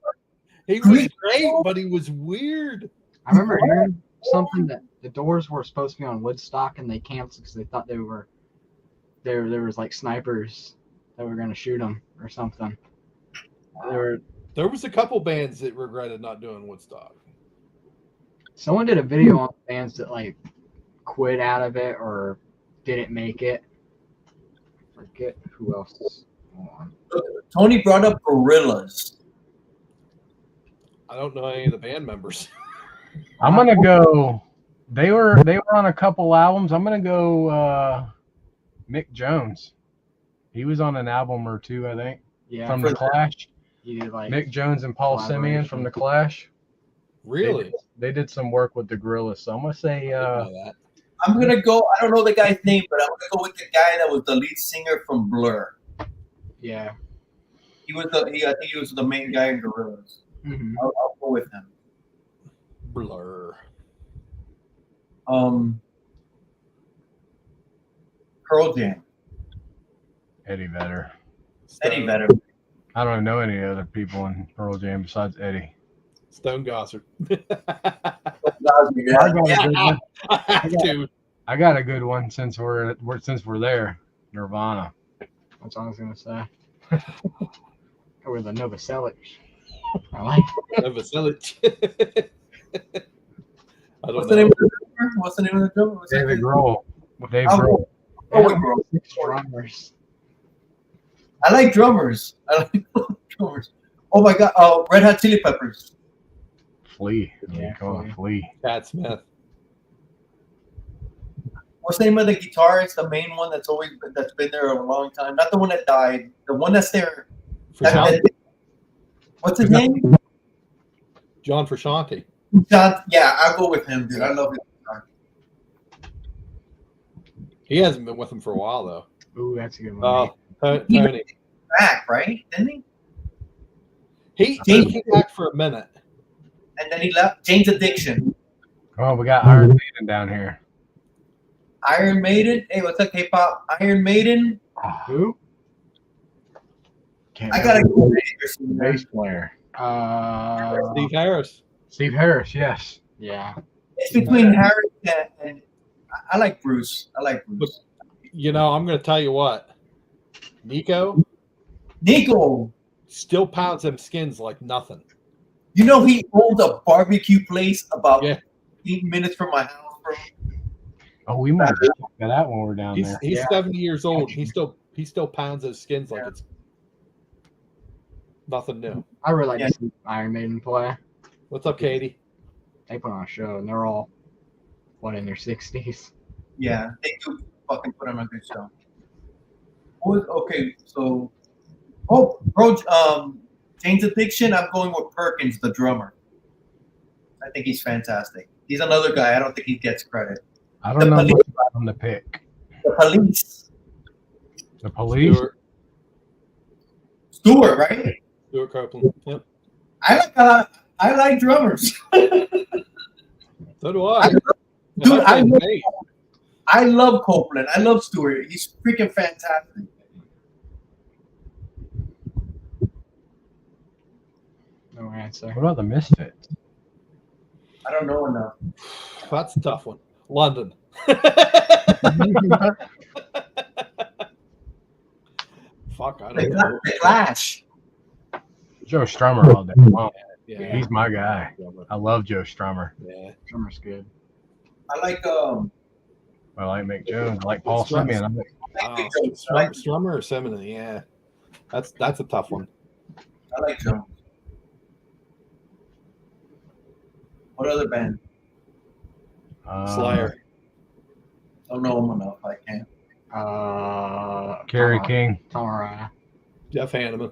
He was great, but he was weird. I remember hearing something that the Doors were supposed to be on Woodstock and they canceled because they thought there was like snipers that were going to shoot them or something. There was a couple bands that regretted not doing Woodstock. Someone did a video on bands that like quit out of it or didn't make it. Forget who else. Hold on. Tony brought up Gorillas. I don't know any of the band members. I'm gonna go. They were on a couple albums. I'm gonna go Mick Jones. He was on an album or two, I think, Yeah, from the Clash. he did like Mick Jones and Paul Simeon from the Clash. Really? They did some work with the Gorillas. So I'm gonna say I didn't know that. I'm gonna go. I don't know the guy's name, but I'm gonna go with the guy that was the lead singer from Blur. yeah. I think he was the main guy in Gorillas. Mm-hmm. I'll go with him. Blur. Pearl Jam. Eddie Vedder. Eddie Vedder. I don't know any other people in Pearl Jam besides Eddie. Stone Gossard. Yeah. I have to. I got a good one since we're there. Nirvana. That's what I was gonna say. Or the Novoselic. I like it. Novoselic. I don't What's know. the name of the drummer? What's the name of the drummer? What's his David name? Grohl. Dave I'll Grohl. go with Grohl. 6 drummers. I like drummers. Drummers. Oh my god. Oh, Red Hot Chili Peppers. Flea. Yeah, Call it Flea. Pat Smith. What's the name of the guitarist? The main one that's been there a long time. Not the one that died. The one that's there. What's his name? John Frusciante. John. Yeah, I'll go with him, dude. I love his guitar. He hasn't been with him for a while though. Ooh, that's a good one. Tony. Back, right? Didn't he? He came back for a minute. And then he left. Jane's Addiction. Oh, we got Iron Maiden down here. Iron Maiden. Hey, what's up, K-pop? Iron Maiden. Who? I gotta go with Anderson, man. Bass player. Steve Harris. Steve Harris, yes. Yeah. It's between Harris and I like Bruce. You know, I'm going to tell you what. Nico still pounds them skins like nothing. You know he owns a barbecue place about Yeah. 8 minutes from my house, bro. Oh, we might check that out when we're down He's there. 70 years old. He still pounds those skins like it's nothing new. I really like to see Iron Maiden play. What's up, Katie? They put on a show and they're all in their 60s. Yeah, they do fucking put on a good show. Okay, so Jane's Addiction, I'm going with Perkins, the drummer. I think he's fantastic. He's another guy. I don't think he gets credit. I don't know much about him to pick. The Police. The Police. Stewart, right? Stuart Copeland. Yep. I like drummers. So do I. Dude, Hey, I love Copeland. I love Stewart. He's freaking fantastic. No answer. What about the Misfits? I don't know enough. that's a tough one. London. Fuck, I don't know. The Clash. Joe Strummer all day long. Yeah, He's my guy. I love Joe Strummer. yeah. Drummer's good. I like I like Mick Jones. I like Paul Simeon. Strummer or Simeon? Yeah, that's a tough one. I like Jones. What other band? Slayer. Don't know them enough. I can't. Kerry King. Tom Araya. Jeff Hanneman.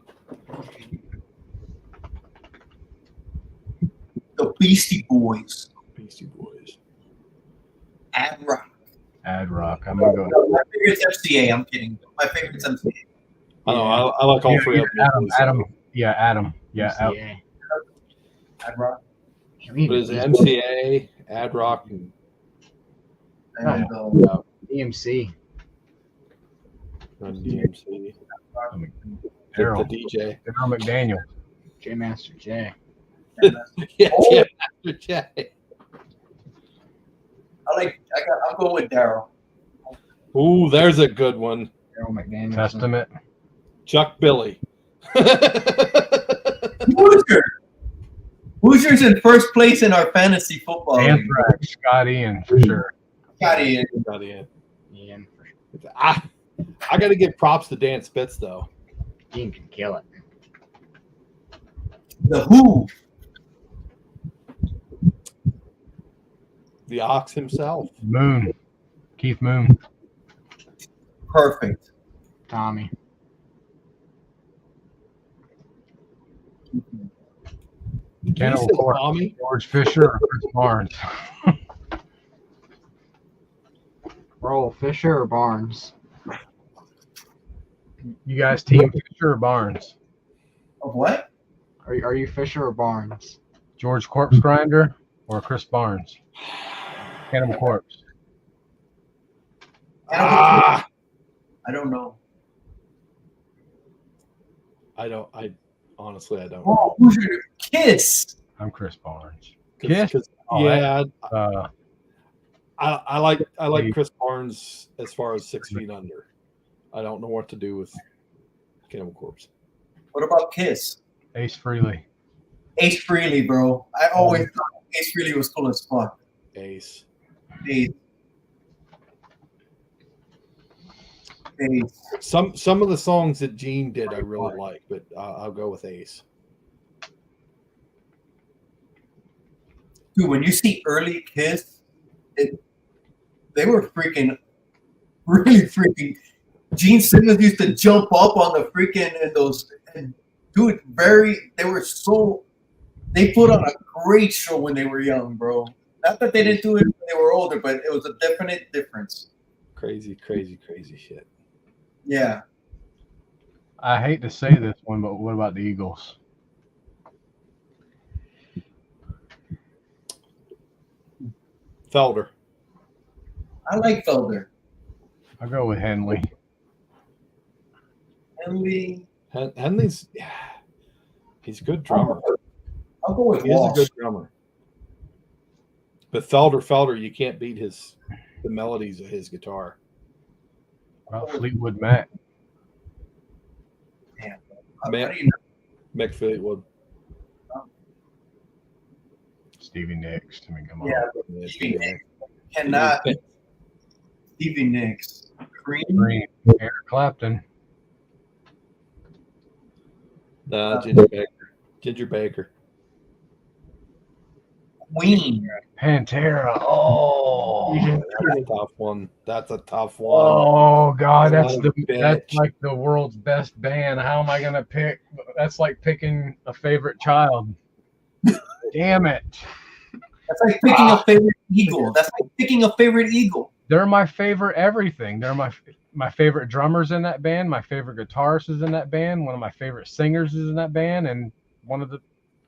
The Beastie Boys. Beastie Boys. Ad Rock. Ad Rock. I'm gonna go. No, my favorite's FCA. I'm kidding. My favorite's MCA. I know. I like all three of them. Adam. Yeah, Adam. Yeah. MCA. Ad Rock. But is MCA, Ad Rock, and And EMC. Run DMC. Daryl. The DJ. Daryl McDaniel. J Master J. Yeah, Oh. yeah, Master J. I'm going with Daryl. Ooh, there's a good one. Daryl McDaniel. Testament. Chuck Billy. Hoosiers in first place in our fantasy football. league. Anthrax. Scott Ian for sure. Scotty in. Got in. Ian. I got to give props to Dan Spitz though. Ian can kill it. The Who. The Ox himself. Moon. Keith Moon. Perfect. Tommy. Cannibal He said Corpse. Tommy. George Fisher or Chris Barnes. Roll Fisher or Barnes? You guys team Fisher or Barnes? Of what? Are you Fisher or Barnes? George Corpse Grinder or Chris Barnes? Cannibal Corpse. Ah, I don't know. I honestly I don't. Oh, Hoosier Kiss. I'm Chris Barnes. 'Cause- Kiss? 'cause, Oh, yeah, Uh, I like Chris Barnes as far as 6 feet under. I don't know what to do with Cannibal Corpse. What about Kiss? Ace Frehley. Ace Frehley, bro. I always thought Ace Frehley was cool as fuck. Ace. Ace. Ace. Some of the songs that Gene did I really like, but I'll go with Ace. Dude, when you see early Kiss, they were really freaking. Gene Simmons used to jump up on the freaking they put on a great show when they were young, bro. Not that they didn't do it when they were older, but it was a definite difference. Crazy shit. Yeah. I hate to say this one, but what about the Eagles? Felder. I like Felder. I'll go with Henley. Henley. Henley's he's a good drummer. I'll go with He is a Walsh. good drummer. But Felder, you can't beat the melodies of his guitar. About Fleetwood Mac. Damn. Matt- How do you know? Mick Fleetwood. Stevie Nicks. I mean, come on. Yeah, Stevie Nicks. Cannot. Stevie Nicks. Cream. Green. Eric Clapton. Ginger Baker. Queen. Pantera. Oh. That's a tough one. That's a tough one. Oh God, that's Son of a that's bitch. like the world's best band. How am I gonna pick? That's like picking a favorite child. Damn it! That's like picking a favorite eagle. That's like picking a favorite eagle. They're my favorite everything. They're my favorite drummers in that band. My favorite guitarist is in that band. One of my favorite singers is in that band, and one of the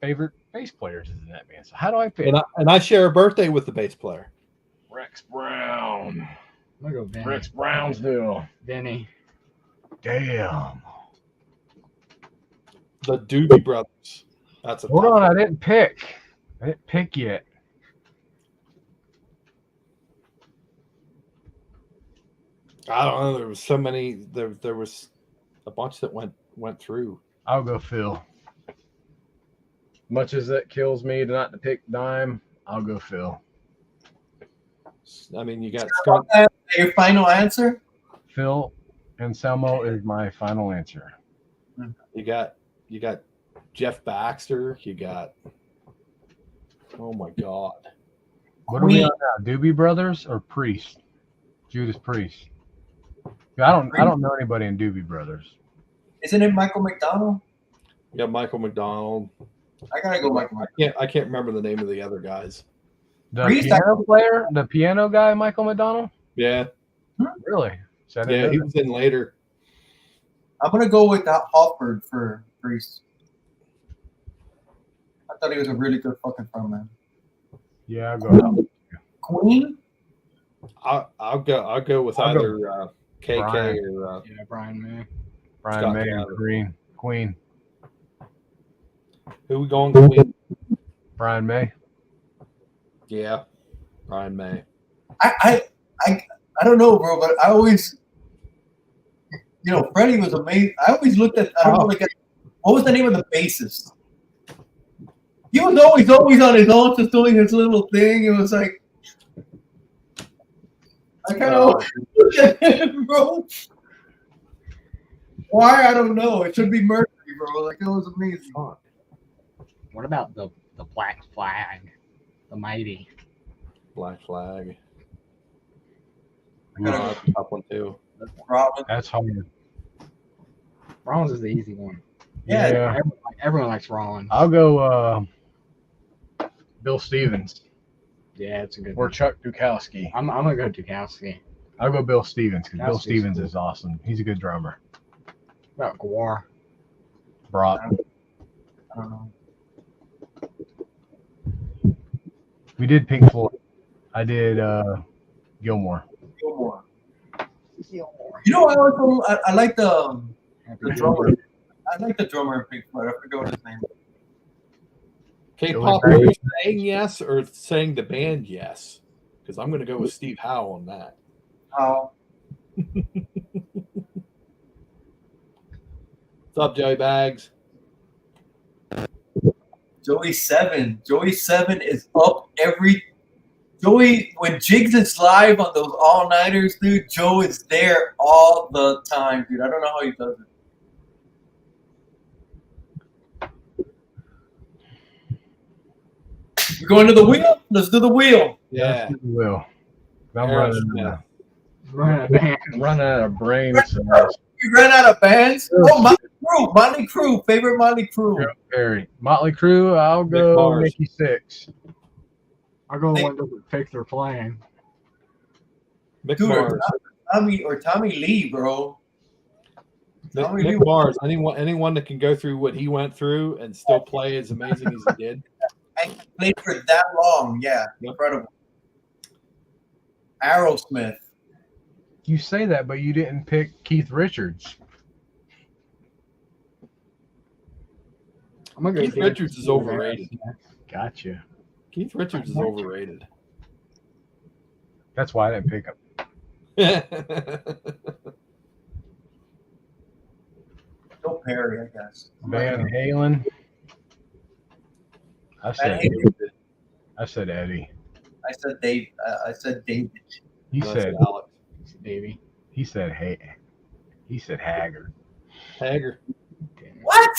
favorite bass players is in that band. So how do I pick? And I share a birthday with the bass player. Rex Brown. I'm gonna go Vinny. Rex Brownsville. Vinny. Damn. The Doobie Brothers. That's a Hold tough on, one. I didn't pick. I didn't pick yet. I don't know. There was so many. There was a bunch that went through. I'll go Phil. Much as that kills me to not to pick Dime, I'll go Phil. I mean, you got Scott, Scott. your final answer? Phil Anselmo is my final answer. You got Jeff Baxter. You got. Oh my God. What are we on now? Doobie Brothers or Priest? Judas Priest. I don't know anybody in Doobie Brothers. Isn't it Michael McDonald? You got Michael McDonald. I gotta go Michael McDonald. I can't remember the name of the other guys. The Priest, piano player, the piano guy, Michael McDonald. Yeah, Really? So I didn't yeah, know he that. was in later. I'm gonna go with Halford for Priest. I thought he was a really good fucking frontman. Yeah, I'll go. Queen? I'll go with I'll go either KK Brian. or Yeah, Brian May. Brian Scott May Calvin. or Queen. who we going Queen? Brian May. Yeah, Brian May. I don't know, bro, but I always, Freddie was amazing. I always looked at, I don't know, like, what was the name of the bassist? He was always on his own, just doing his little thing. It was like, I kind of look at him, bro. Why? I don't know. It should be Mercury, bro. Like, it was amazing. What about the Black Flag? The Mighty. Black Flag. I gotta Oh, that's a tough one too. Robin. That's hard. Rollins is the easy one. Yeah. Everyone likes Rollins. I'll go Bill Stevens Yeah, it's a good or one. Chuck Dukowski. I'm gonna go Dukowski. I'll go Bill Stevens because Bill Dukowski's Stevens cool. is awesome. He's a good drummer. What about Guar? Brock. I don't know. We did Pink Floyd. I did Gilmore. Gilmore. I like the drummer. I like the drummer in Pink Floyd. I forget what his name is. Okay, Billy Pop, are Ray. you saying yes or saying the band yes? Because I'm going to go with Steve Howe on that. Oh, What's up, Joey Bags? Joey 7. Joey 7 is up every. Joey, when Jigs is live on those all-nighters, dude, Joe is there all the time, dude. I don't know how he does it. You going to the wheel? Let's do the wheel. Yeah. Yes, we will. I'm Aerosmith. running out of brain cells. You ran out of bands? Oh, Motley Crue. Favorite Motley Crue. Perry. Motley Crue, I'll Mick go Mars. Mickey Six. I'll go one that doesn't pick their playing. Mick Dude, Mars. Tommy Lee, bro. Tommy Lee Mick Mars. Anyone that can go through what he went through and still play as amazing as he did. and played for that long. Yeah, incredible. Aerosmith. You say that, but you didn't pick Keith Richards. I'm gonna go Keith Dave Richards is overrated. Gotcha. Keith Richards is overrated. That's why I didn't pick him. Joe Perry, I guess. Van Halen. I said Eddie. I said Dave. I said David. He No, said it's Alex. Davey. he said Haggard. Haggard. What?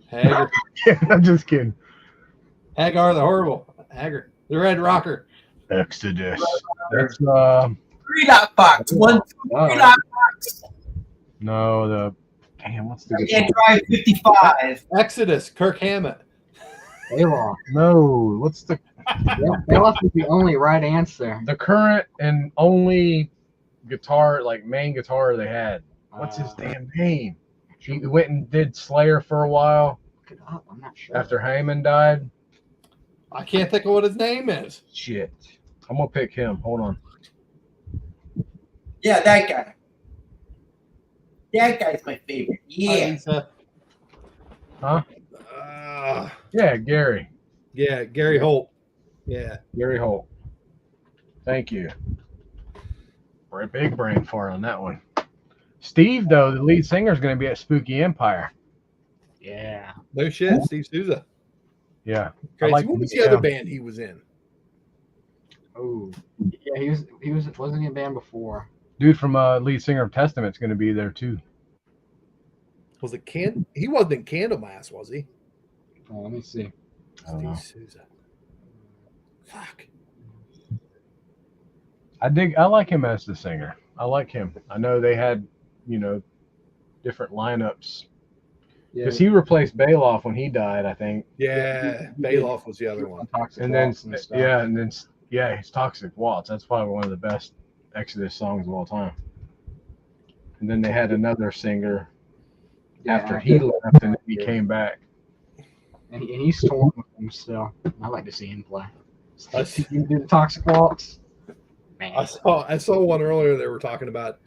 Haggard. I'm just kidding. Hagar the Horrible. Haggard. The Red Rocker. Exodus. That's 3 Lock Box. 1, 2, 3 Lock Box. no the damn what's the I can't drive 55. Exodus. Kirk Hammett. Bailoff. No, what's the Bailoff is the only right answer. current and only guitar, like main guitar they had? What's his damn name? He went and did Slayer for a while Look it up. I'm not sure. after Heyman died. I can't think of what his name is. Shit. I'm gonna pick him. Hold on. Yeah, that guy. That guy's my favorite. Hi, Yeah. Lisa. Huh? Uh, Yeah, Gary. yeah, Gary Holt. Yeah. Gary Holt. Thank you. We're a big brain fart on that one. Steve, though, the lead singer, is going to be at Spooky Empire. Yeah. No shit, Steve Souza. Yeah. Crazy. like What was him. the other band he was in? Oh. Yeah, he wasn't in a band before. Dude from lead singer of Testament's going to be there too. Was it He wasn't in Candlemass, was he? Oh, let me see. I don't know. Steve Souza. Fuck. I like him as the singer. I like him. I know they had, different lineups. Yeah. Because he replaced Bailoff when he died, I think. Yeah, Bailoff was the other one. Toxic And then, Waltz and stuff. he's Toxic Waltz. That's probably one of the best Exodus songs of all time. And then they had another singer after he left and he came back. And he's torn with him still. I like to see him play. I- You do the Toxic Waltz. Man. I saw one earlier. They were talking about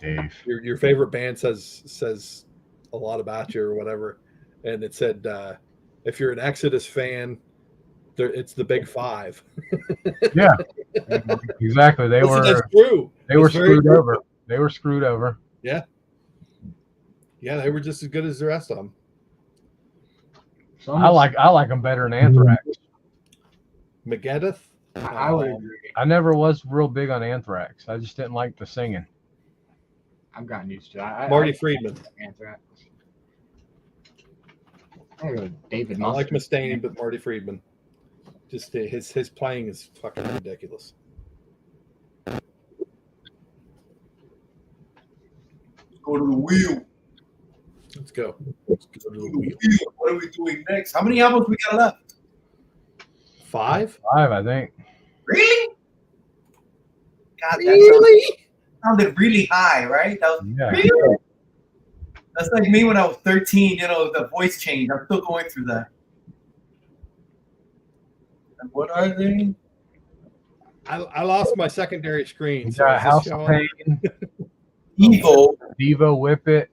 Dave. your favorite band says a lot about you or whatever, and it said if you're an Exodus fan, it's the Big Five. Yeah, exactly. They Listen, that's were true. they were It's very screwed true. over. They were screwed over. Yeah, they were just as good as the rest of them. I like them better than Anthrax. Megadeth. I would agree. I never was real big on Anthrax. I just didn't like the singing. I've gotten used to it. Marty Friedman. Anthrax. I go with David I like Mustard. Mustaine, but Marty Friedman. Just his playing is fucking ridiculous. Go to the wheel. Let's go. Let's go to the wheel. What are we doing next? How many albums we got left? 5? 5, I think. Really? God, that sounded really high, right? That was, Yeah. really? That's like me when I was 13, the voice change. I'm still going through that. And what are they? I lost my secondary screen. We So got is this House of showing? Pain, Evo. Devo Whip It,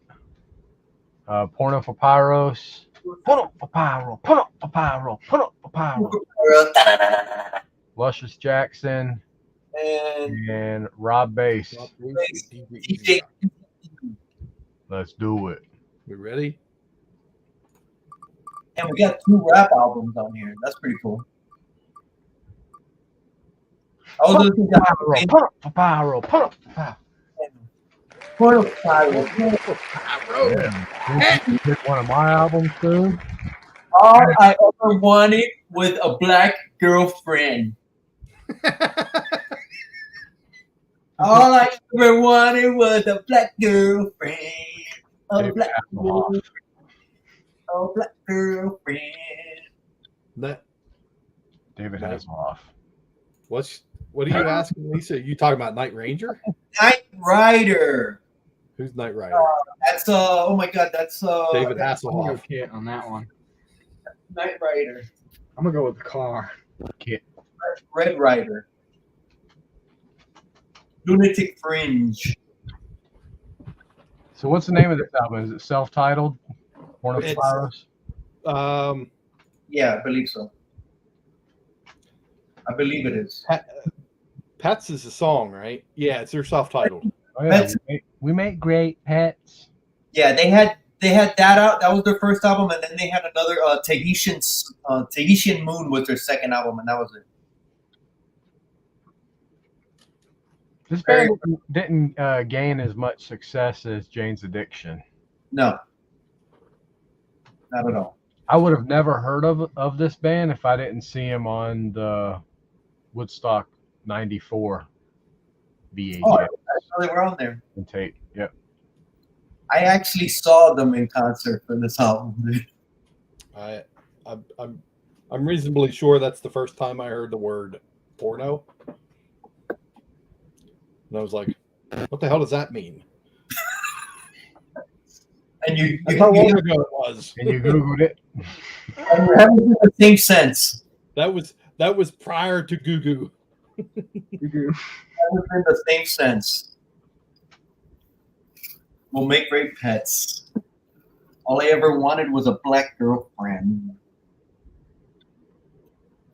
Porno for Pyros. Put up for Pyro, put up for Pyro, put up for Pyro. Luscious Jackson And and Rob Bass. DJ. Let's do it. We ready? And we got 2 rap albums on here. That's pretty cool. I was listening to Pyro, put up for Pyro, put up for Pyro. Yeah. You pick one of my albums soon. All I ever wanted was a black girlfriend. All I ever wanted was a black girlfriend. A David black Hasselhoff. girlfriend. A black girlfriend. That, David Nice. Hasselhoff. what are you asking, Lisa? You talking about Night Ranger? Knight Rider. Who's Night Rider? That's oh my god, that's David that's I'm gonna go Hasselhoff. Kit on that one. Knight Rider. I'm gonna go with the car. Kid. Red Rider. Lunatic Fringe. So what's the name of this album? Is it self-titled? Porno for It's- Pyros? Yeah, I believe so. I believe it is. Pets is a song, right? Yeah, it's their self-titled. Oh, yeah. That's- We make great pets. Yeah, they had that out. That was their first album, and then they had another Tahitian Moon was their second album, and that was it. This band didn't gain as much success as Jane's Addiction. No, not at all. I would have never heard of this band if I didn't see him on the Woodstock '94 VHS Oh, they were on there. and tape. Yep. I actually saw them in concert for this album. I I'm reasonably sure that's the first time I heard the word porno. And I was like, what the hell does that mean? And you That's how long ago it was. And you Googled it. and you have it in the same sense. That was prior to Goo Goo. That was in the same sense. We'll make great pets. All I ever wanted was a black girlfriend.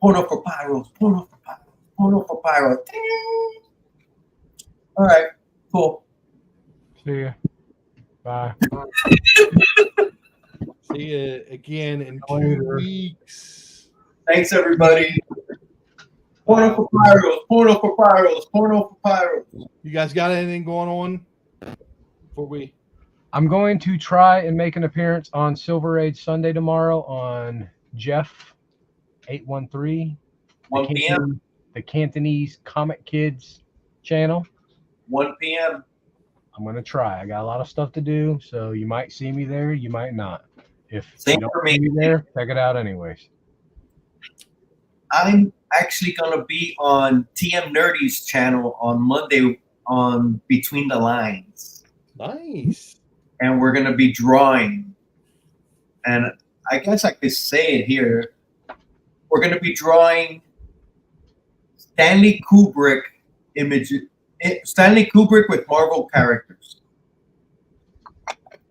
Porno for pyros, porno for pyros, porno for pyros. Ding. All right, cool. See ya. Bye. See you again in 2 Later. weeks. Thanks, everybody. Porno for pyros, porno for pyros, porno for pyros. You guys got anything going on before we? I'm going to try and make an appearance on Silver Age Sunday tomorrow on Jeff 813, 1 p.m. the Cantonese Comic Kids channel. 1 p.m. I'm going to try. I got a lot of stuff to do, so you might see me there, you might not. If Same you don't for me. see me there, check it out anyways. I'm actually gonna be on TM Nerdy's channel on Monday on Between the Lines, Nice. and we're gonna be drawing. And I guess I could say it here. We're gonna be drawing Stanley Kubrick images. Stanley Kubrick with Marvel characters.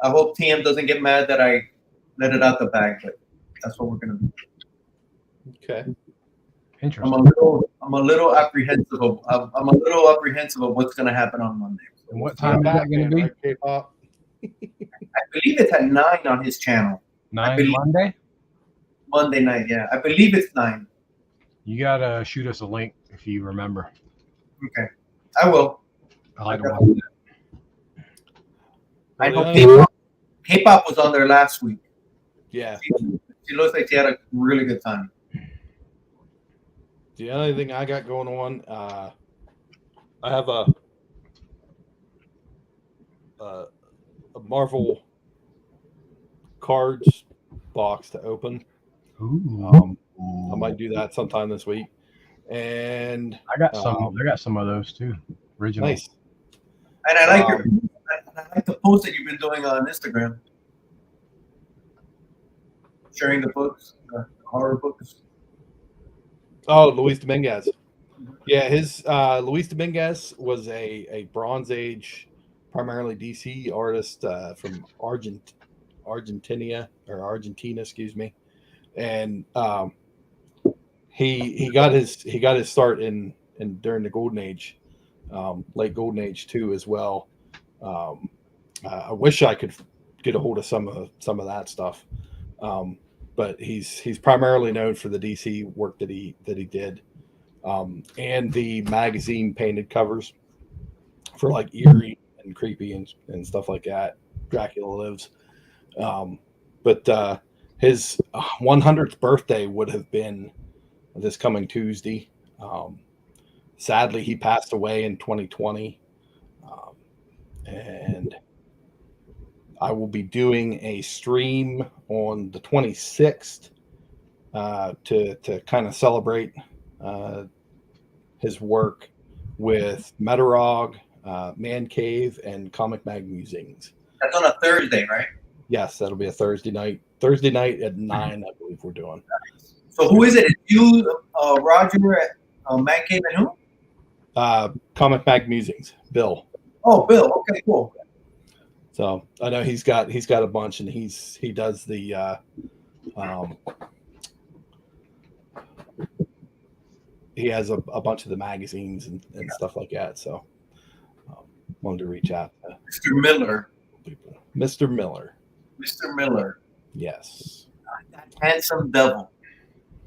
I hope TM doesn't get mad that I let it out the bag, but that's what we're gonna do. Okay. Interesting. I'm a little apprehensive of what's gonna happen on Monday. And what time is that going to be? Right, K-pop? I believe it's at 9 on his channel. 9 Monday? Monday night, yeah. I believe it's 9. You got to shoot us a link if you remember. Okay. I will. I like to watch that. I know Well, K-pop was on there last week. yeah. She looks like she had a really good time. The only thing I got going on, I have a Marvel cards box to open. Ooh. I might do that sometime this week. And I got some of those too. Original. nice. And I like the post that you've been doing on Instagram. Sharing the books, horror books. Oh, Luis Dominguez. Yeah, his Luis Dominguez was a Bronze Age, primarily DC artist from Argentina, excuse me, and he got his start in during the Golden Age, late Golden Age too as well. I wish I could get a hold of some of that stuff, but he's primarily known for the DC work that he did. And the magazine painted covers for like eerie and creepy and stuff like that. Dracula Lives. But his 100th birthday would have been this coming Tuesday. Sadly, he passed away in 2020. And I will be doing a stream on the 26th to kind of celebrate his work with Metarog, Man Cave, and Comic Mag Musings. That's on a Thursday, right? Yes, that'll be a Thursday night. Thursday night at 9, I believe we're doing. So who is it? It's you, Roger, Man Cave, and who? Comic Mag Musings, Bill. Oh, Bill. Okay, cool. So I know he's got a bunch, and he does the he has a bunch of the magazines and stuff like that. So wanted to reach out to Mr. Miller. people. Mr. Miller. Mr. Miller. Yes. That handsome devil.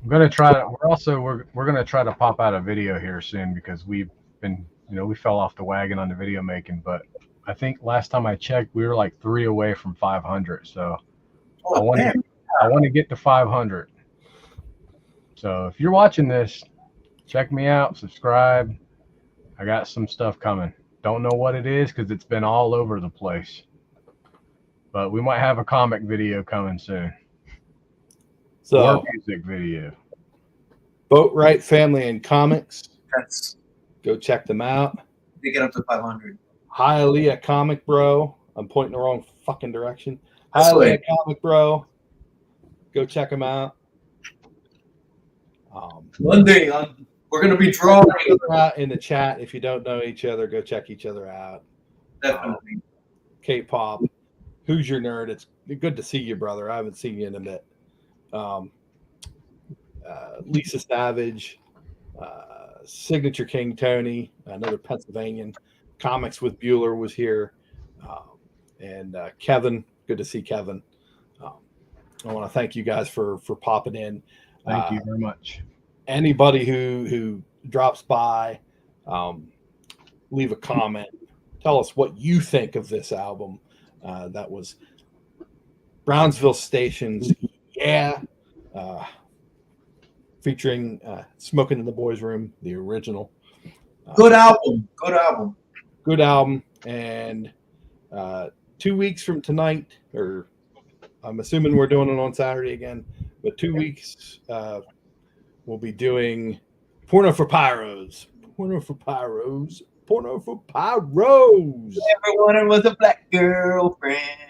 I'm gonna try. We're gonna try to pop out a video here soon because we've been, we fell off the wagon on the video making, but I think last time I checked, we were like 3 away from 500. So I want to get to 500. So if you're watching this, check me out, subscribe. I got some stuff coming. Don't know what it is because it's been all over the place. But we might have a comic video coming soon. So, music video. Boat Right Family and Comics. That's Go check them out. they get up to 500. Hialeah Comic Bro. I'm pointing the wrong fucking direction. This way. Hialeah Comic Bro. Go check them out. One day we're gonna be drawing. In the chat, if you don't know each other, go check each other out. Definitely. K-pop. Who's your nerd? It's good to see you, brother. I haven't seen you in a bit. Lisa Savage, Signature King Tony, another Pennsylvanian. Comics with Bueller was here, and Kevin. Good to see Kevin. I want to thank you guys for popping in. Thank you very much. Anybody who drops by, leave a comment. Tell us what you think of this album. That was Brownesville Station's Yeah, featuring Smoking in the Boys Room, the original. Good album. Good album. Good album. And 2 weeks from tonight, or I'm assuming we're doing it on Saturday again, but 2 weeks we'll be doing Porno for Pyros. Porno for Pyros. Porno for Pyros. Everyone was a black girlfriend.